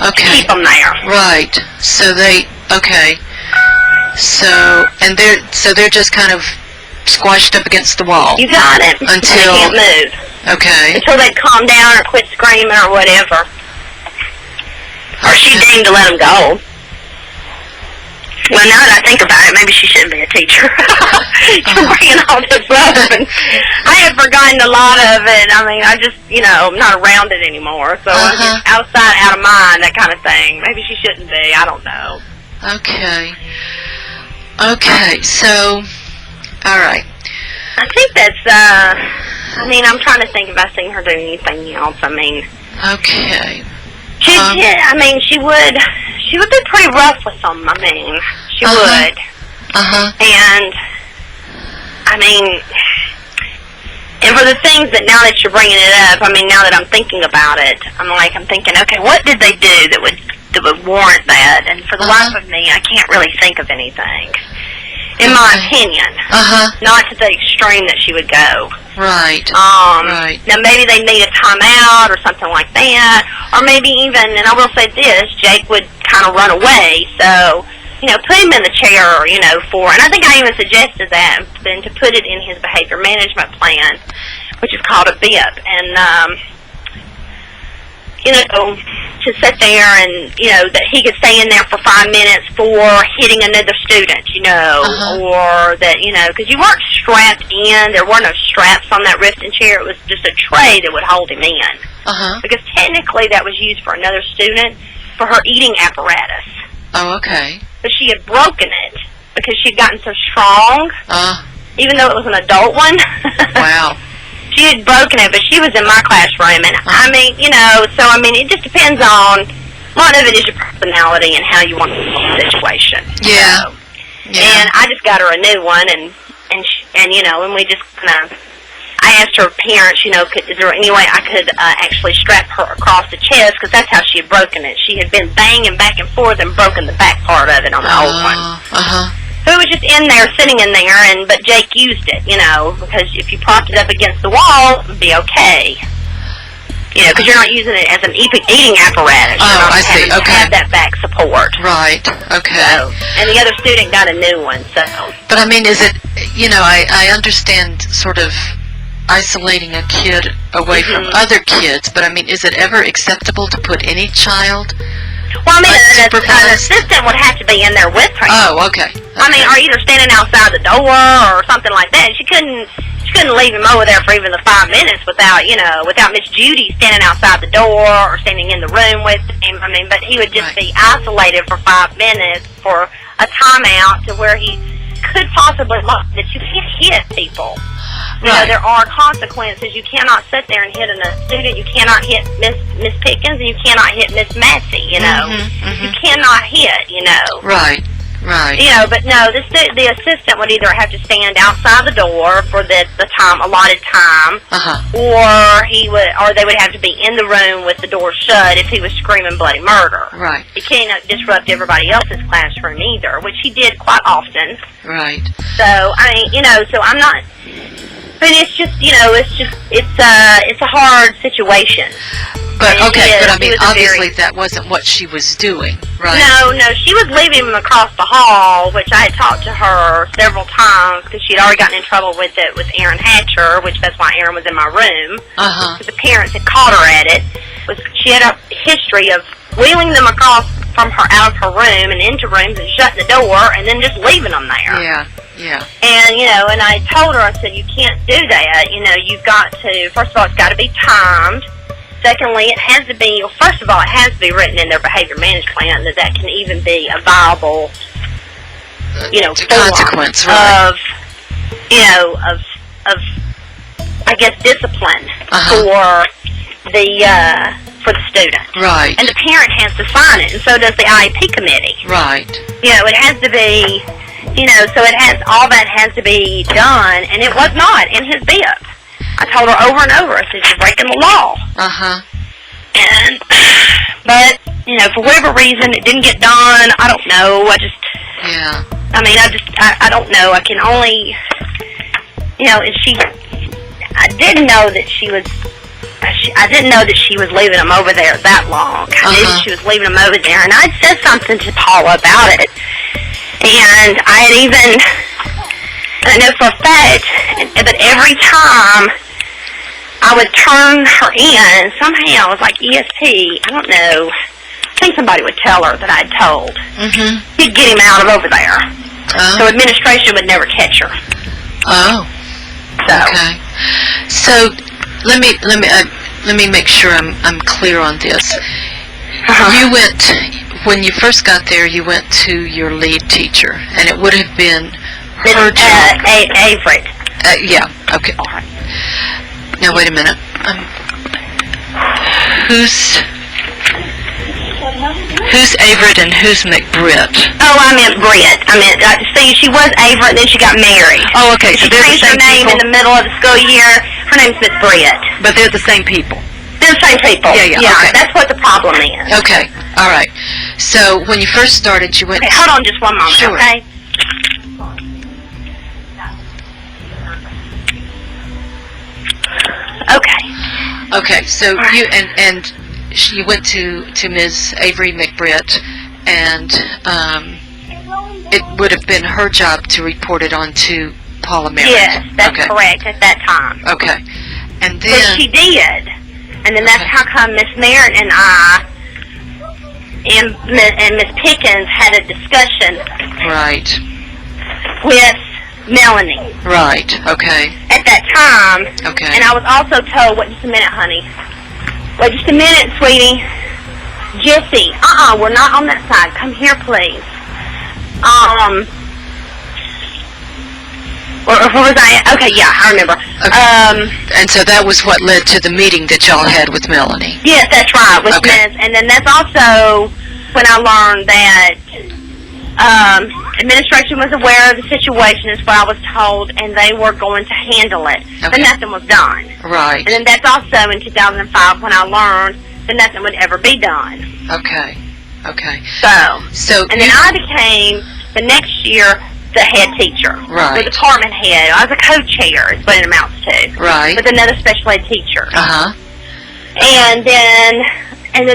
Okay. To keep them there. Right. So they're just kind of squashed up against the wall. You got it. Until... They can't move. Okay. Until they calm down or quit screaming or whatever. Or she deemed to let them go. Well, now that I think about it, maybe she shouldn't be a teacher. You're bringing all this up, and I had forgotten a lot of it. I just, I'm not around it anymore. So I'm just outside, out of mind, that kind of thing. Maybe she shouldn't be. I don't know. Okay, so, all right. I think that's, I'm trying to think if I've seen her do anything else. Okay. She would be pretty rough with them. She would. And, and for the things that now that you're bringing it up, now that I'm thinking about it, I'm thinking, okay, what did they do that would warrant that? And for the life of me, I can't really think of anything. In my opinion. Not to the extreme that she would go. Right. Now maybe they need a timeout or something like that. Or maybe even, and I will say this, Jake would kind of run away. So, put him in the chair, and I think I even suggested that, then to put it in his behavior management plan, which is called a BIP. And, to sit there and, that he could stay in there for 5 minutes for hitting another student, or that, because you weren't strapped in, there were no straps on that Rifton chair, it was just a tray that would hold him in. Because technically that was used for another student for her eating apparatus. Oh, okay. But she had broken it because she'd gotten so strong, even though it was an adult one. Wow. she had broken it, but she was in my classroom, and I mean, so I mean, it just depends on. A lot of it is your personality and how you want to handle the situation. Yeah. So, and I just got her a new one, and we just kind of. I asked her parents, is there any way I could actually strap her across the chest, because that's how she had broken it. She had been banging back and forth and broken the back part of it on the old one. So it was just in there, sitting in there, but Jake used it, because if you propped it up against the wall, it would be okay. Because you're not using it as an eating apparatus. You're not I see. having to have that back support. Right. Okay. So, and the other student got a new one, so. But I mean, is it, I understand sort of isolating a kid away from other kids, but I mean, is it ever acceptable to put any child? Well, I mean, an assistant would have to be in there with her. Oh, okay. I mean, or either standing outside the door or something like that. She couldn't leave him over there for even the 5 minutes without Miss Judy standing outside the door or standing in the room with him. I mean, but he would just be isolated for 5 minutes for a timeout to where he could possibly look that you can't hit people. There are consequences. You cannot sit there and hit a student. You cannot hit Miss Pickens, and you cannot hit Miss Massey. You cannot hit. Right. But no, the assistant would either have to stand outside the door for the allotted time, or they would have to be in the room with the door shut if he was screaming bloody murder. Right. He can't disrupt everybody else's classroom either, which he did quite often. Right. So I mean, so I'm not. But it's just, it's a hard situation. But I mean, obviously that wasn't what she was doing, right? No, she was leaving him across the hall, which I had talked to her several times because she had already gotten in trouble with it with Aaron Hatcher, which that's why Aaron was in my room. Because the parents had caught her at it. She had a history of wheeling them across from her out of her room and into rooms and shutting the door and then just leaving them there. Yeah. And, and I told her, I said, you can't do that. You've got to, first of all, it's got to be timed. Secondly, it has to be, first of all, it has to be written in their behavior management plan that can even be a viable, consequence, of I guess, discipline for the student. Right. And the parent has to sign it, and so does the IEP committee. Right. It has to be, so all that has to be done, and it was not in his BIP. I told her over and over, I said, you're breaking the law. But, for whatever reason, it didn't get done. I don't know. I don't know. I can only, I didn't know that she was leaving him over there that long. I knew that she was leaving him over there, and I'd said something to Paula about it. And I know for a fact, but every time I would turn her in, somehow it was like ESP, I don't know, I think somebody would tell her that I'd told. He'd get him out of over there. So administration would never catch her. Okay. So let me make sure I'm clear on this. You went, when you first got there, you went to your lead teacher, and it would have been her job. Averett. Yeah. Okay. Now wait a minute. Who's Averett and who's McBritt? Oh, I meant Britt. See, she was Averett, then she got married. Oh, okay. So she changed her name in the middle of the school year. Her name's Miss Britt. But they're the same people. They're the same people. Yeah. Okay. That's what the problem is. Okay. All right. So when you first started, you went. Okay, hold on just one moment. Sure. Okay. Okay. So you and you went to Ms. Avery McBritt, and it would have been her job to report it on to Paula Merritt. Yes, that's correct at that time. Okay. And then. But she did, and then that's how come Miss Merritt and I and Miss Pickens had a discussion. Right. With Melanie. Right. Okay. At that time. Okay. And I was also told, wait just a minute, honey. Wait just a minute, sweetie. Jessie, we're not on that side. Come here, please. Or was I? Okay, yeah, I remember. Okay. And so that was what led to the meeting that y'all had with Melanie. Yes, that's right, with Okay. Ms. And then that's also when I learned that administration was aware of the situation, is what I was told, and they were going to handle it. Okay. But nothing was done. Right. And then that's also in 2005 when I learned that nothing would ever be done. Okay. Okay. So and then I became, the next year, the head teacher. Right. The department head. I was a co-chair is what it amounts to. Right. With another special ed teacher. Uh-huh. And then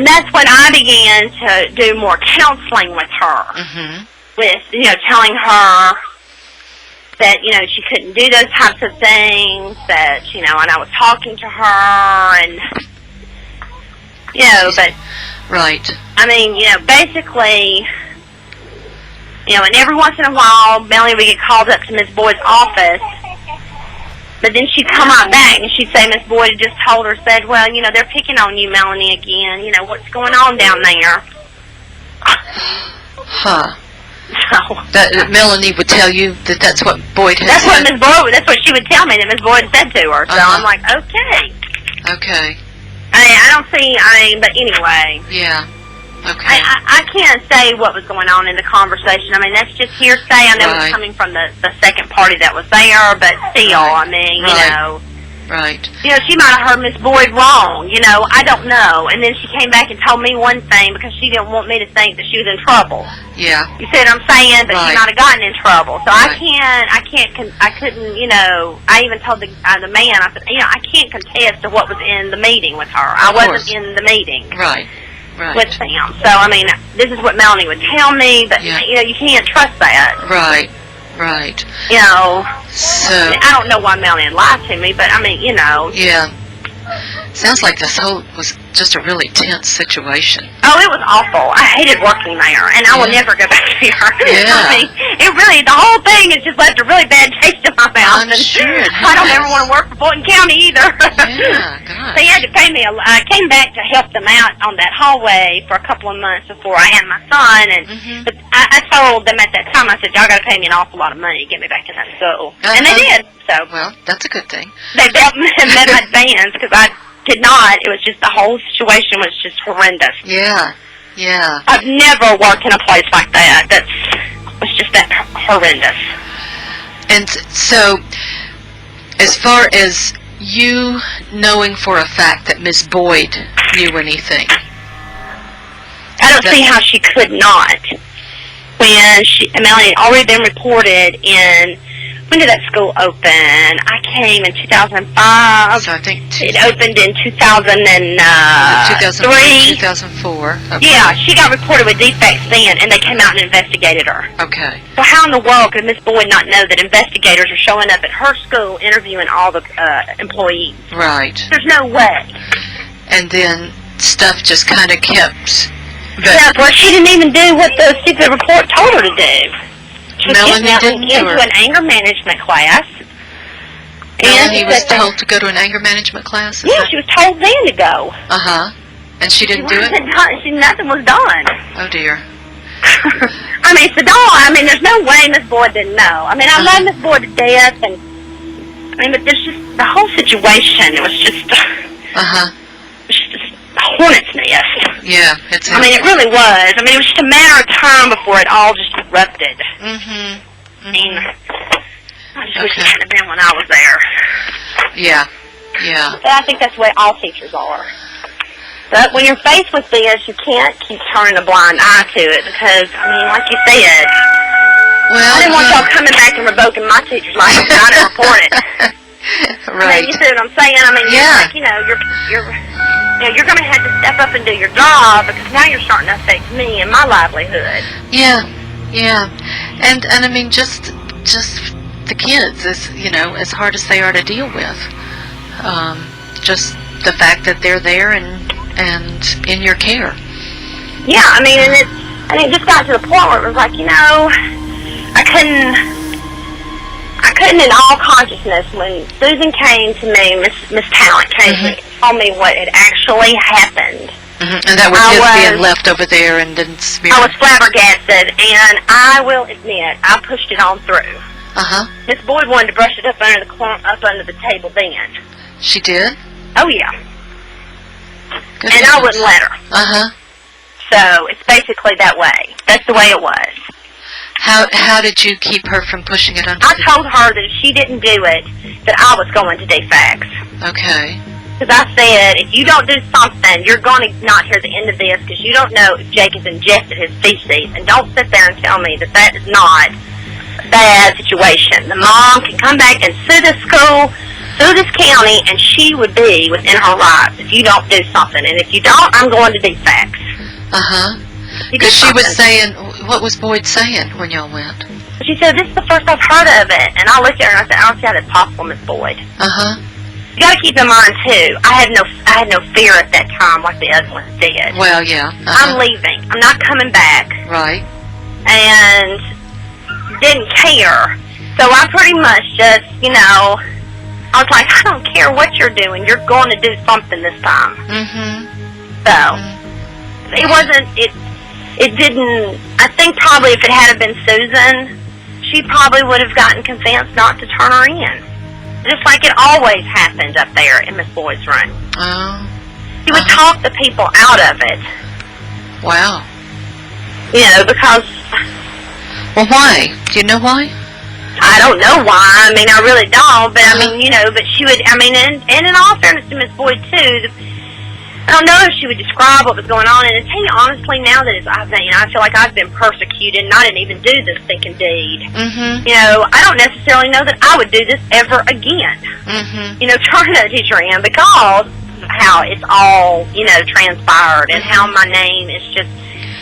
that's when I began to do more counseling with her. Mm-hmm. With, telling her that, she couldn't do those types of things, that, and I was talking to her, and, but... Right. I mean, basically, and every once in a while, Melanie would get called up to Miss Boyd's office, but then she'd come right back and she'd say, Miss Boyd had just told her, said, well, they're picking on you, Melanie, again. What's going on down there? Huh. So, That Melanie would tell you that that's what Boyd had that's said? that's what she would tell me, that Miss Boyd said to her. So I'm like, okay. Okay. I don't see, but anyway. Yeah. Okay. I can't say what was going on in the conversation. I mean, that's just hearsay. I know it's coming from the second party that was there, but still, I mean, Right. She might have heard Miss Boyd wrong, I don't know. And then she came back and told me one thing because she didn't want me to think that she was in trouble. Yeah. You see what I'm saying? But she might have gotten in trouble. So Right. I couldn't, I even told the man, I said, I can't contest to what was in the meeting with her. I wasn't in the meeting. Right. Right. With them. So, I mean, this is what Melanie would tell me, but, you can't trust that. Right. Right. So... I don't know why Melanie lied to me, but, I mean, Yeah. Sounds like this whole was just a really tense situation. Oh, it was awful. I hated working there, and I will never go back there. Yeah. I mean, the whole thing has just left a really bad taste in my mouth. I'm sure it I don't has. ever want to work for Fulton County either. Yeah, gosh. They had to pay me. I came back to help them out on that hallway for a couple of months before I had my son, and but I told them at that time, I said, y'all got to pay me an awful lot of money to get me back in that school. And they did. So Well, that's a good thing. they met my demands because I did not. It was just the whole situation was just horrendous. Yeah. Yeah. I've never worked in a place like that. That was just that horrendous. And so, as far as you knowing for a fact that Miss Boyd knew anything, I don't see how she could not. When Melanie had already been reported in, when did that school open? I came in 2005. so I think It opened in 2003. 2004. Okay. Yeah, she got reported with defects then, and they came out and investigated her. Okay. Well, how in the world could Miss Boyd not know that investigators are showing up at her school interviewing all the employees? Right. There's no way. And then stuff just kind of kept... Yeah, well, she didn't even do what the stupid report told her to do. She was Melanie getting didn't do into an anger management class. Melanie was told to go to an anger management class? Yeah, she was told then to go. Uh-huh. And she didn't do it? Nothing was done. Oh, dear. I mean, there's no way Miss Boyd didn't know. I mean, I love Miss Boyd to death, and but there's just the whole situation. It was just, Uh-huh. it was just a hornet's nest. Yeah, it's... I mean, it really was. I mean, it was just a matter of time before it all just erupted. Mm-hmm. I mean, I just wish it hadn't been when I was there. Yeah. Yeah. But I think that's the way all teachers are. But when you're faced with this, you can't keep turning a blind eye to it because, I mean, like you said, Well, I didn't want y'all coming back and revoking my teacher's license. I didn't report it. Right. I mean, you see what I'm saying? I mean, you're going to have to step up and do your job because now you're starting to affect me and my livelihood. Yeah. Yeah. And I mean, just the kids, as hard as they are to deal with, just the fact that they're there and in your care. Yeah, I mean, and it just got to the point where it was like, I couldn't in all consciousness, when Susan came to me, Miss Talent came to me and told me what had actually happened. Mm-hmm. And that was his being left over there and didn't smear. I was flabbergasted, and I will admit, I pushed it on through. Uh-huh. Miss Boyd wanted to brush it up under the table then. She did? Oh, yeah. Good And heavens. I wouldn't let her. Uh-huh. So it's basically that way. That's the way it was. How did you keep her from pushing it under I told her that if she didn't do it, that I was going to defects. Okay. Because I said, if you don't do something, you're going to not hear the end of this because you don't know if Jake has ingested his feces. And don't sit there and tell me that that is not a bad situation. The mom can come back and sue this school, sue this county, and she would be within her rights if you don't do something. And if you don't, I'm going to defects. Uh-huh. You Because did she was something. saying, what was Boyd saying when y'all went? She said, this is the first I've heard of it. And I looked at her and I said, I don't see how that's possible, Miss Boyd. Uh-huh. You got to keep in mind too. I had no fear at that time, like the other ones did. Well, yeah. Uh-huh. I'm leaving. I'm not coming back, Right. and didn't care. So I pretty much just, I was like, I don't care what you're doing. You're going to do something this time. Mm-hmm. So it wasn't. It didn't. I think probably if it had been Susan, she probably would have gotten convinced not to turn her in. Just like it always happened up there in Miss Boyd's room. Oh. She would talk the people out of it. Wow. Because... Well, why? Do you know why? I don't know why. I mean, I really don't. But, but she would... and in all fairness to Miss Boyd, too, I don't know if she would describe what was going on. And to tell you honestly, now that I feel like I've been persecuted and I didn't even do this thinking deed. Mm-hmm. I don't necessarily know that I would do this ever again. Mm-hmm. Turn a teacher in because of how it's all, transpired and how my name is just,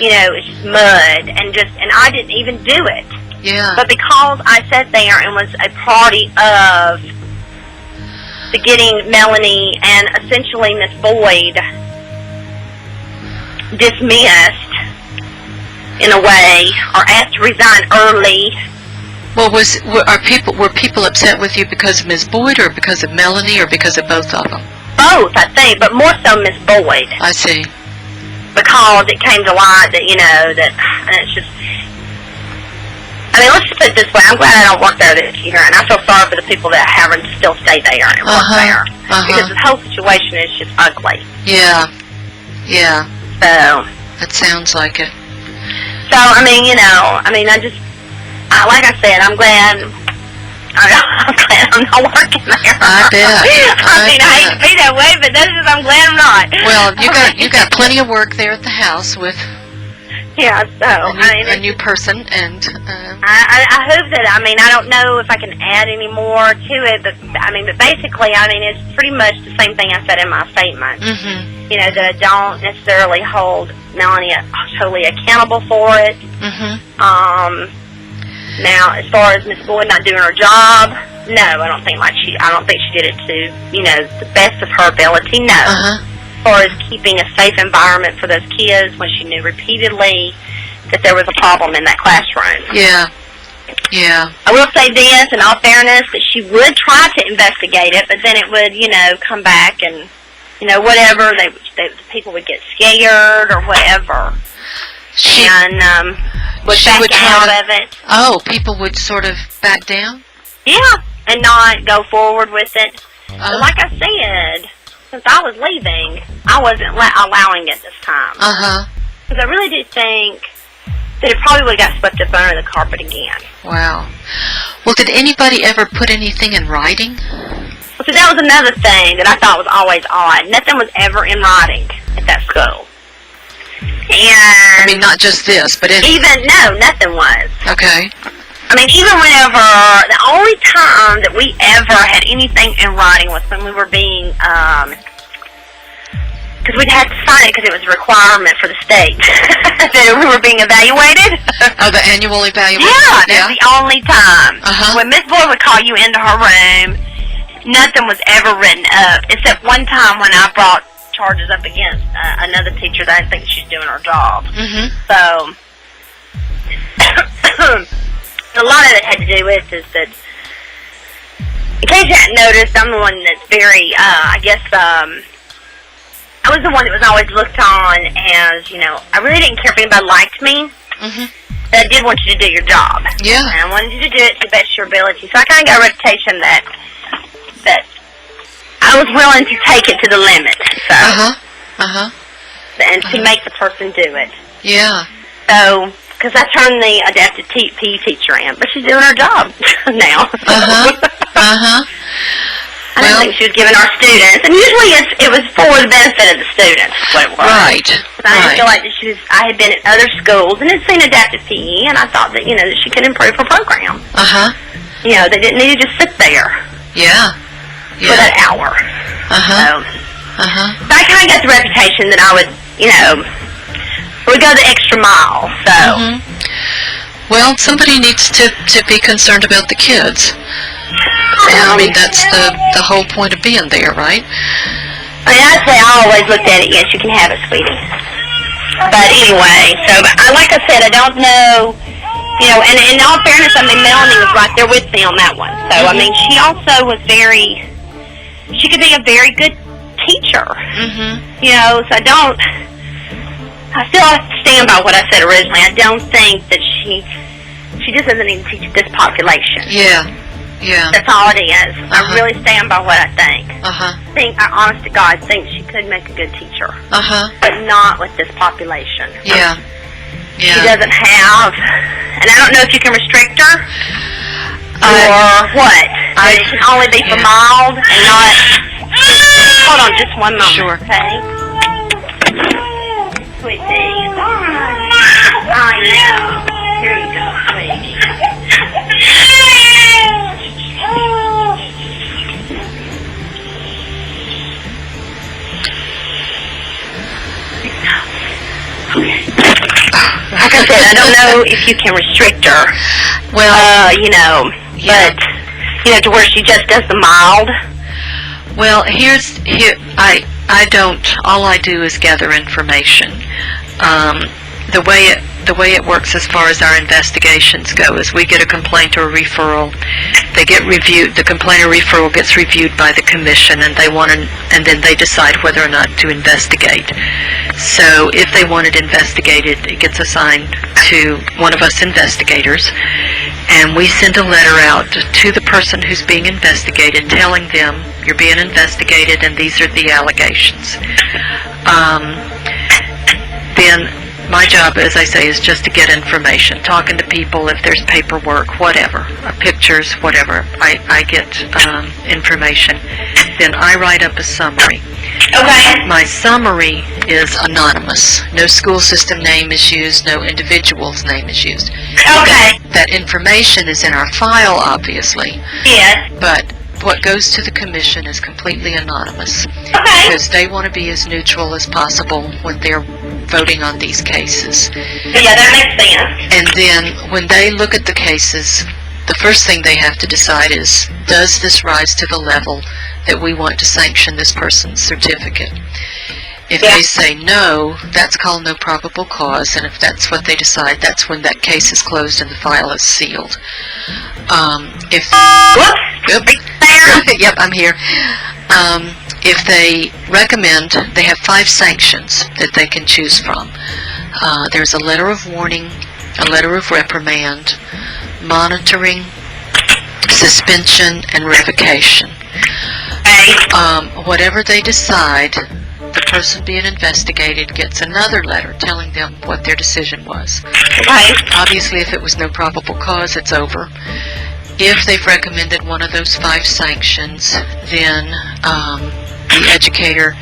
it's just mud and I didn't even do it. Yeah. But because I sat there and was a party of the getting Melanie and essentially Miss Boyd dismissed in a way or asked to resign early. Well, were people upset with you because of Miss Boyd or because of Melanie or because of both of them? Both, I think, but more so Miss Boyd. I see. Because it came to light that, and it's just, let's just put it this way. I'm glad I don't work there this year, and I feel sorry for the people that are having to still stay there and work there. Because this whole situation is just ugly. Yeah. Yeah. So. That sounds like it. So, like I said, I'm glad I'm not working there. I bet. I hate to be that way, but I'm glad I'm not. Well, you got plenty of work there at the house with yeah, so a new person, and I hope that I don't know if I can add any more to it, but basically, it's pretty much the same thing I said in my statement. Mm-hmm. That I don't necessarily hold Melanie totally accountable for it. Mm-hmm. Now, as far as Miss Boyd not doing her job, no, I don't think she did it to the best of her ability. No. As far as keeping a safe environment for those kids when she knew repeatedly that there was a problem in that classroom. Yeah. Yeah. I will say this, in all fairness, that she would try to investigate it, but then it would, come back and, whatever. The people would get scared or whatever. Would back out of it. Oh, people would sort of back down? Yeah, and not go forward with it. But like I said, since I was leaving, I wasn't allowing it this time. Because I really do think that it probably would have got swept up under the carpet again. Wow. Well, did anybody ever put anything in writing? Well, so that was another thing that I thought was always odd. Nothing was ever in writing at that school. And not just this, but nothing was. Okay. Even whenever, the only time that we ever had anything in writing was when we were being, because we'd had to sign it because it was a requirement for the state that we were being evaluated. Oh, the annual evaluation? Yeah, that's the only time. When Miss Boyd would call you into her room, nothing was ever written up, except one time when I brought charges up against another teacher that I didn't think she's doing her job. So, a lot of it had to do with is that, in case you hadn't noticed, I'm the one that's very, I was the one that was always looked on as, I really didn't care if anybody liked me. I did want you to do your job. Yeah. And I wanted you to do it to the best of your ability. So I kind of got a reputation that I was willing to take it to the limit. So, and to make the person do it. Yeah. So, because I turned the adapted PE teacher in, but she's doing her job now. I don't think she was giving our students, and usually it was for the benefit of the students. What it was. Right. I feel like that I had been at other schools and had seen adapted PE, and I thought that that she could improve her program. They didn't need to just sit there. Yeah. For that hour. So I kind of got the reputation that I would, would go the extra mile. So. Well, somebody needs to be concerned about the kids. I mean, that's the whole point of being there, right? I mean, I always looked at it, yes, you can have it, sweetie. But anyway, so like I said, I don't know, and in all fairness, I mean, Melanie was right there with me on that one. So, I mean, she also was she could be a very good teacher. So I still have to stand by what I said originally. I don't think that she just doesn't need to teach this population. Yeah. That's all it is. I really stand by what I think. I honest to God, think she could make a good teacher. But not with this population. Yeah. She doesn't have, and I don't know if you can restrict her, or what. It can only be for mild and not, hold on just one moment. Sure. Okay? Sweet thing. Oh, yeah. Here you go, sweetie. Like I said, I don't know if you can restrict her. Well, but to where she just does the mild. Well, I don't. All I do is gather information. The way it works as far as our investigations go is we get a complaint or a referral. They get reviewed. The complaint or referral gets reviewed by the commission, and then they decide whether or not to investigate. So if they want it investigated, it gets assigned to one of us investigators, and we send a letter out to the person who's being investigated, telling them you're being investigated and these are the allegations. Then my job, as I say, is just to get information, talking to people if there's paperwork, whatever, pictures, whatever. I get information. Then I write up a summary. Okay. My summary is anonymous. No school system name is used. No individual's name is used. Okay. That information is in our file, obviously. Yes. But what goes to the commission is completely anonymous. Okay. Because they want to be as neutral as possible when they're voting on these cases. Yeah, that makes sense. And then when they look at the cases, the first thing they have to decide is, does this rise to the level that we want to sanction this person's certificate? If they say no, that's called no probable cause, and if that's what they decide, that's when that case is closed and the file is sealed. Yep, I'm here. If they recommend, they have 5 sanctions that they can choose from. There's a letter of warning, a letter of reprimand, monitoring, suspension, and revocation. Whatever they decide, the person being investigated gets another letter telling them what their decision was. Obviously, if it was no probable cause, it's over. If they've recommended one of those 5 sanctions, then the educator,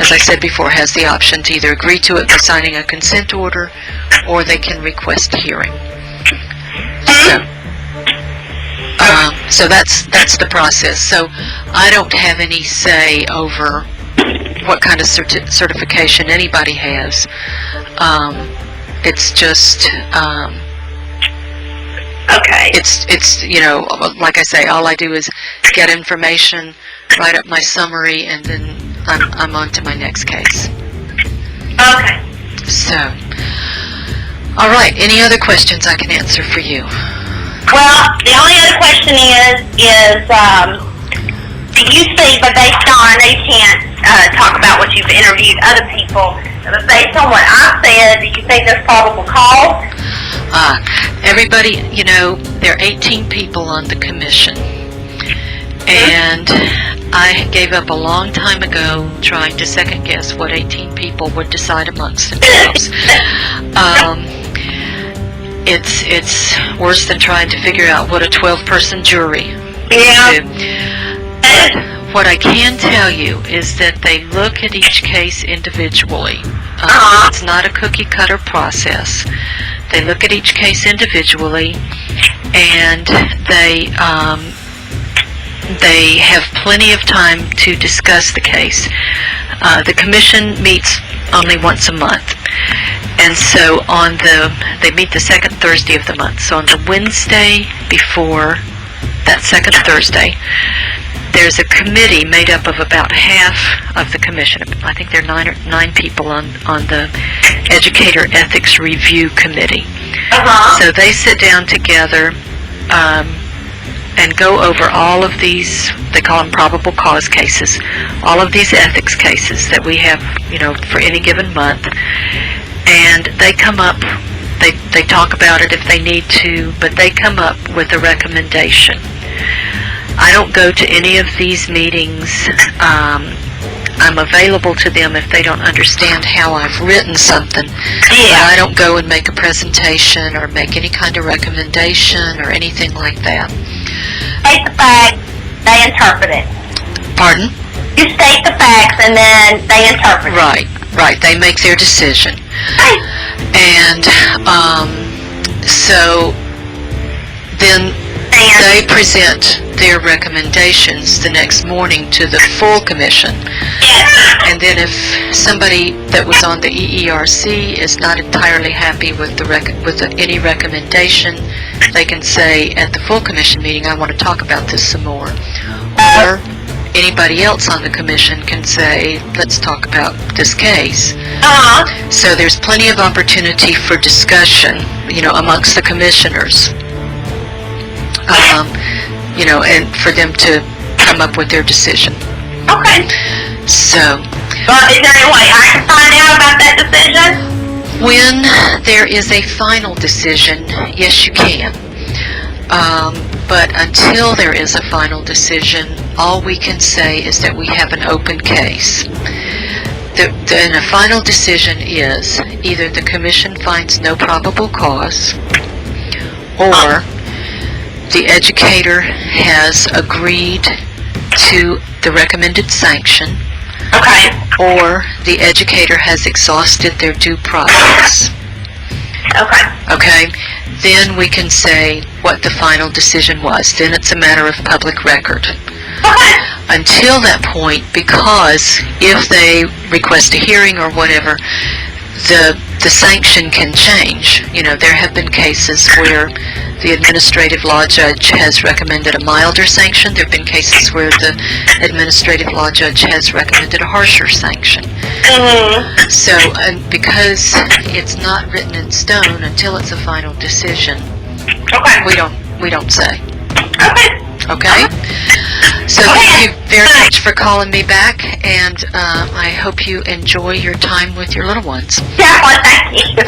as I said before, has the option to either agree to it by signing a consent order, or they can request a hearing. So that's the process. So I don't have any say over what kind of certification anybody has. It's just okay. It's like I say, all I do is get information, write up my summary, and then I'm on to my next case. Okay. So, all right. Any other questions I can answer for you? Well, the only other question is do you see, but based on, I know you can't talk about what you've interviewed other people, but based on what I said, do you think there's probable cause? Everybody, there are 18 people on the commission. And I gave up a long time ago trying to second guess what 18 people would decide amongst themselves. It's worse than trying to figure out what a 12-person jury would do. But what I can tell you is that they look at each case individually. It's not a cookie-cutter process. They look at each case individually, and they have plenty of time to discuss the case. The commission meets only once a month, and so they meet the second Thursday of the month. So on the Wednesday before that second Thursday, there's a committee made up of about half of the commission. I think there are nine people on the Educator Ethics Review Committee. So they sit down together and go over all of these, they call them probable cause cases, all of these ethics cases that we have, for any given month. And they come up, they talk about it if they need to, but they come up with a recommendation. I don't go to any of these meetings. I'm available to them if they don't understand how I've written something. But I don't go and make a presentation or make any kind of recommendation or anything like that. State the facts, they interpret it. Pardon? You state the facts and then they interpret it. Right. They make their decision. Right. And so then they present their recommendations the next morning to the full commission. And then if somebody that was on the EERC is not entirely happy with any recommendation, they can say at the full commission meeting, I want to talk about this some more. Or anybody else on the commission can say, let's talk about this case. So there's plenty of opportunity for discussion, amongst the commissioners. And for them to come up with their decision. Okay. So. Well, is there any way I can find out about that decision? When there is a final decision, yes, you can. But until there is a final decision, all we can say is that we have an open case. And a final decision is either the commission finds no probable cause, or the educator has agreed to the recommended sanction, or the educator has exhausted their due process. Okay? Then we can say what the final decision was. Then it's a matter of public record. Until that point, because if they request a hearing or whatever, the sanction can change. There have been cases where the administrative law judge has recommended a milder sanction. There have been cases where the administrative law judge has recommended a harsher sanction. So, because it's not written in stone until it's a final decision, we don't say. Okay? So thank you very much for calling me back, and I hope you enjoy your time with your little ones. Yeah, well, thank you.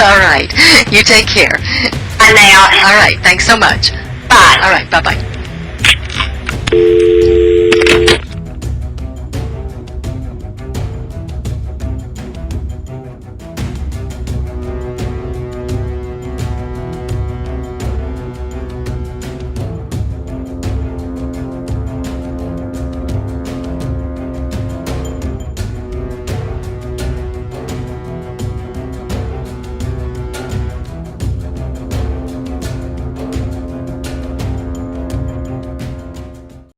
All right. You take care. Bye now. All right. Thanks so much. Bye. All right. Bye-bye.